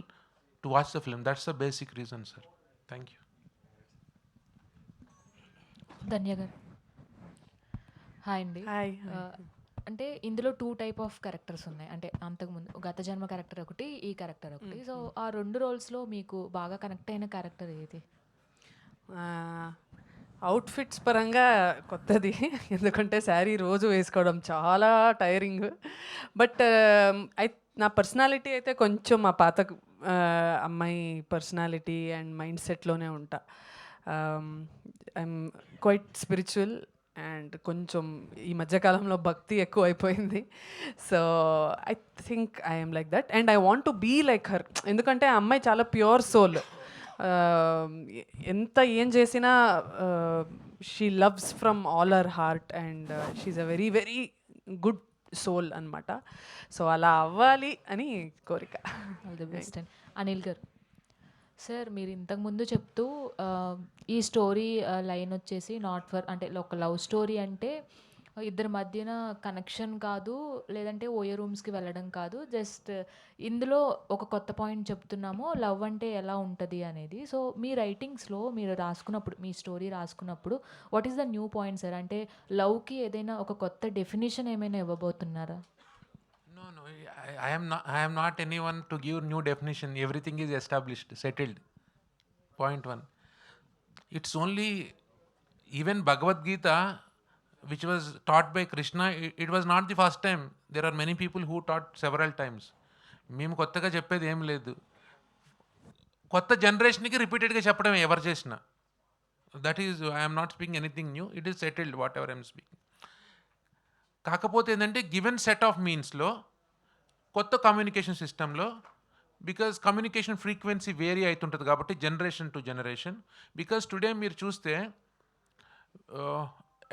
to watch the film. That's the basic reason, sir. Thank you. Dhanya garu. Hi అండి. Hi. అంటే ఇందులో 2 type of characters ఉన్నాయి. అంటే అంతకుముందు గత జన్మ character ఒకటి, ఈ క్యారెక్టర్ ఒకటి. సో ఆ 2 రోల్స్లో మీకు బాగా కనెక్ట్ అయిన క్యారెక్టర్ ఏది? అవుట్ఫిట్స్ పరంగా కొత్తది, ఎందుకంటే శారీ రోజు వేసుకోవడం చాలా టైరింగ్. బట్ నా పర్సనాలిటీ అయితే కొంచెం మా పాత అమ్మాయి పర్సనాలిటీ అండ్ మైండ్ సెట్లోనే ఉంటా. ఐఎమ్ క్వైట్ స్పిరిచువల్ అండ్ కొంచెం ఈ మధ్యకాలంలో భక్తి ఎక్కువ అయిపోయింది. So I think I'm like that and I want to be like her. ఎందుకంటే ఆ అమ్మాయి చాలా ప్యూర్ సోల్. ఎంత ఏం చేసినా she loves from all her heart and she a very very good soul అనమాట. సో అలా అవ్వాలి అని కోరిక. All the best and Anil garu. Sir మీరు ఇంతకుముందు చెప్తూ ఈ స్టోరీ లైన్ వచ్చేసి నాట్ ఫర్ అంటే ఒక లవ్ స్టోరీ అంటే ఇద్దరి మధ్యన కనెక్షన్ కాదు, లేదంటే ఓయే రూమ్స్కి వెళ్ళడం కాదు, జస్ట్ ఇందులో ఒక కొత్త పాయింట్ చెప్తున్నాము, లవ్ అంటే ఎలా ఉంటుంది అనేది. సో మీ రైటింగ్స్లో మీరు రాసుకున్నప్పుడు, మీ స్టోరీ రాసుకున్నప్పుడు what is the new point sir? అంటే లవ్కి ఏదైనా ఒక కొత్త డెఫినేషన్ ఏమైనా ఇవ్వబోతున్నారా? No, I am not anyone to give new definition. Everything is established, settled. Point 1. It's only, even Bhagavad Gita, which was taught by Krishna, it was not the first time. There are many people who taught several times. మేము కొత్తగా చెప్పేది ఏం లేదు. కొత్త జనరేషన్కి రిపీటెడ్గా చెప్పడం ఎవరు చేసినా. That is, I'm not speaking anything new. It is settled what ever I'm speaking. కాకపోతే ఏంటంటే గివెన్ సెట్ ఆఫ్ మీన్స్లో కొత్త కమ్యూనికేషన్ సిస్టంలో, బికాజ్ కమ్యూనికేషన్ ఫ్రీక్వెన్సీ వేరీ అవుతుంటుంది కాబట్టి generation to generation. Because today మీరు చూస్తే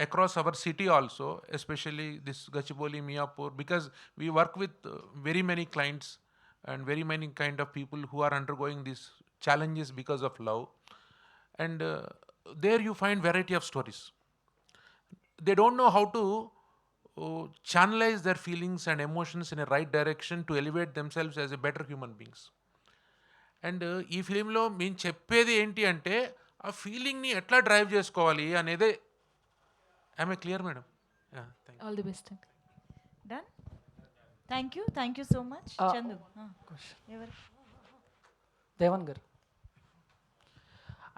across our city also, especially this Gachibowli, Miapur, because we work with very many clients and very many kind of people who are undergoing these challenges because of love. And there you find variety of stories. They don't know how to channelize their feelings and emotions in a right direction to elevate themselves as a better human beings. And ఈ ఫిలింలో మేము చెప్పేది ఏంటి అంటే ఆ ఫీలింగ్ని ఎట్లా drive చేసుకోవాలి అనేదే. Am I clear, madam? Yeah, thank you. All the best. Done? Thank you so much. Chandu. ఎవరు? దేవన్ గారు.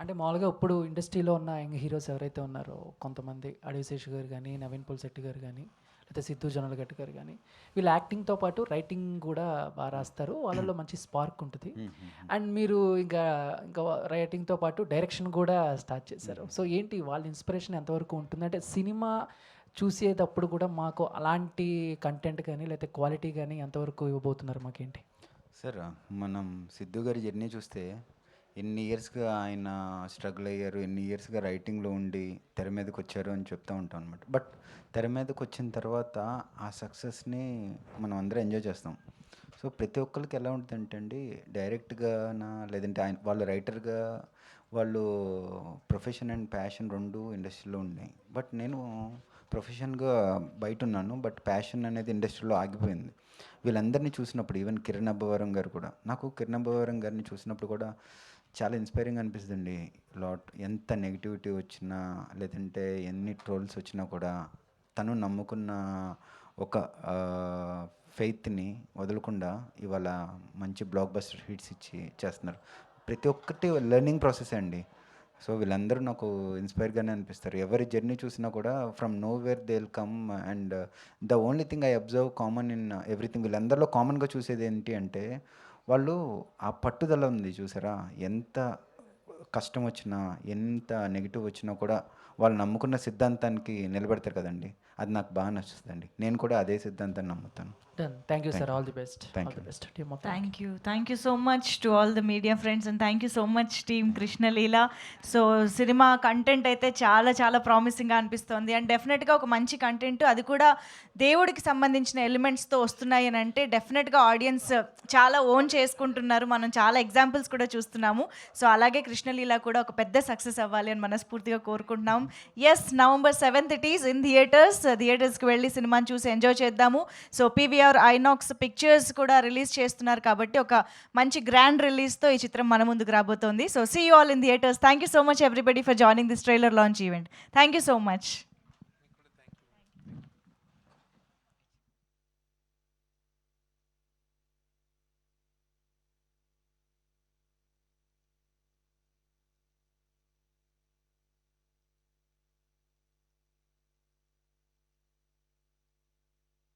అంటే మామూలుగా ఇప్పుడు ఇండస్ట్రీలో ఉన్న యంగ్ హీరోస్ ఎవరైతే ఉన్నారో కొంతమంది, అడవిశేష్ గారు కానీ, నవీన్ పోల్శెట్టి గారు కానీ, లేకపోతే సిద్ధు జొన్నలగడ్డ గారు కానీ, వీళ్ళు యాక్టింగ్తో పాటు రైటింగ్ కూడా బాగా రాస్తారు. వాళ్ళలో మంచి స్పార్క్ ఉంటుంది. అండ్ మీరు ఇంకా రైటింగ్తో పాటు డైరెక్షన్ కూడా స్టార్ట్ చేశారు. సో ఏంటి వాళ్ళ ఇన్స్పిరేషన్ ఎంతవరకు ఉంటుంది? అంటే సినిమా చూసేటప్పుడు కూడా మాకు అలాంటి కంటెంట్ కానీ లేకపోతే క్వాలిటీ కానీ ఎంతవరకు ఇవ్వబోతున్నారు మాకేంటి? సార్, మనం సిద్ధు గారి జర్నీ చూస్తే ఎన్ని ఇయర్స్గా ఆయన స్ట్రగుల్ అయ్యారు, ఎన్ని ఇయర్స్గా రైటింగ్లో ఉండి తెర మీదకి వచ్చారు అని చెప్తూ ఉంటాం అనమాట. బట్ తెర మీదకి వచ్చిన తర్వాత ఆ సక్సెస్ని మనం అందరం ఎంజాయ్ చేస్తాం. సో ప్రతి ఒక్కరికి ఎలా ఉంటుందంటే అండి, డైరెక్ట్గానా లేదంటే ఆయన వాళ్ళు రైటర్గా, వాళ్ళు ప్రొఫెషన్ అండ్ ప్యాషన్ రెండు ఇండస్ట్రీలో ఉన్నాయి. బట్ నేను ప్రొఫెషన్గా బయట ఉన్నాను, బట్ ప్యాషన్ అనేది ఇండస్ట్రీలో ఆగిపోయింది. వీళ్ళందరినీ చూసినప్పుడు, ఈవెన్ కిరణ్ అబ్బవరం గారు కూడా, నాకు కిరణ్ అబ్బవరం గారిని చూసినప్పుడు కూడా చాలా ఇన్స్పైరింగ్ అనిపిస్తుందండి. ఎంత నెగిటివిటీ వచ్చినా లేదంటే ఎన్ని ట్రోల్స్ వచ్చినా కూడా తను నమ్ముకున్న ఒక ఫెయిత్ని వదలకుండా ఇవాళ మంచి బ్లాక్ బస్టర్ హిట్స్ ఇచ్చి చేస్తున్నారు. ప్రతి ఒక్కటి లెర్నింగ్ ప్రాసెస్ అండి. సో వీళ్ళందరూ నాకు ఇన్స్పైర్గానే అనిపిస్తారు. ఎవరి జర్నీ చూసినా కూడా from nowhere they will come. And the only thing I observe common in everything, వీళ్ళందరిలో కామన్గా చూసేది ఏంటి అంటే వాళ్ళు ఆ పట్టుదల ఉంది చూసారా. ఎంత కష్టం వచ్చినా, ఎంత నెగిటివ్ వచ్చినా కూడా వాళ్ళు నమ్ముకున్న సిద్ధాంతానికి నిలబడతారు కదండి, అది నాకు బాగా నచ్చుతుందండి. నేను కూడా అదే సిద్ధాంతాన్ని నమ్ముతాను. Done. Thank you sir. All the best. Thank all the you. Best team of. Thank you so much to all the media friends and thank you so much team Krishna Leela. So cinema content అయితే చాలా చాలా ప్రామిసింగ్గా అనిపిస్తుంది and డెఫినెట్గా ఒక మంచి content, అది కూడా దేవుడికి సంబంధించిన ఎలిమెంట్స్తో వస్తున్నాయి అని అంటే డెఫినెట్గా ఆడియన్స్ చాలా ఓన్ చేసుకుంటున్నారు. మనం చాలా ఎగ్జాంపుల్స్ కూడా చూస్తున్నాము. సో అలాగే కృష్ణలీల కూడా ఒక పెద్ద సక్సెస్ అవ్వాలి అని మనస్ఫూర్తిగా కోరుకుంటున్నాం. Yes, November 7th it is in థియేటర్స్కి వెళ్ళి సినిమాని చూసి ఎంజాయ్ చేద్దాము. సో పీవీఆర్ ఐనాక్స్ పిక్చర్స్ కూడా రిలీజ్ చేస్తున్నారు కాబట్టి ఒక మంచి గ్రాండ్ రిలీజ్తో ఈ చిత్రం మన ముందుకు రాబోతోంది. So see you all in theatres. Thank you so much everybody for joining this trailer launch event. Thank you so much.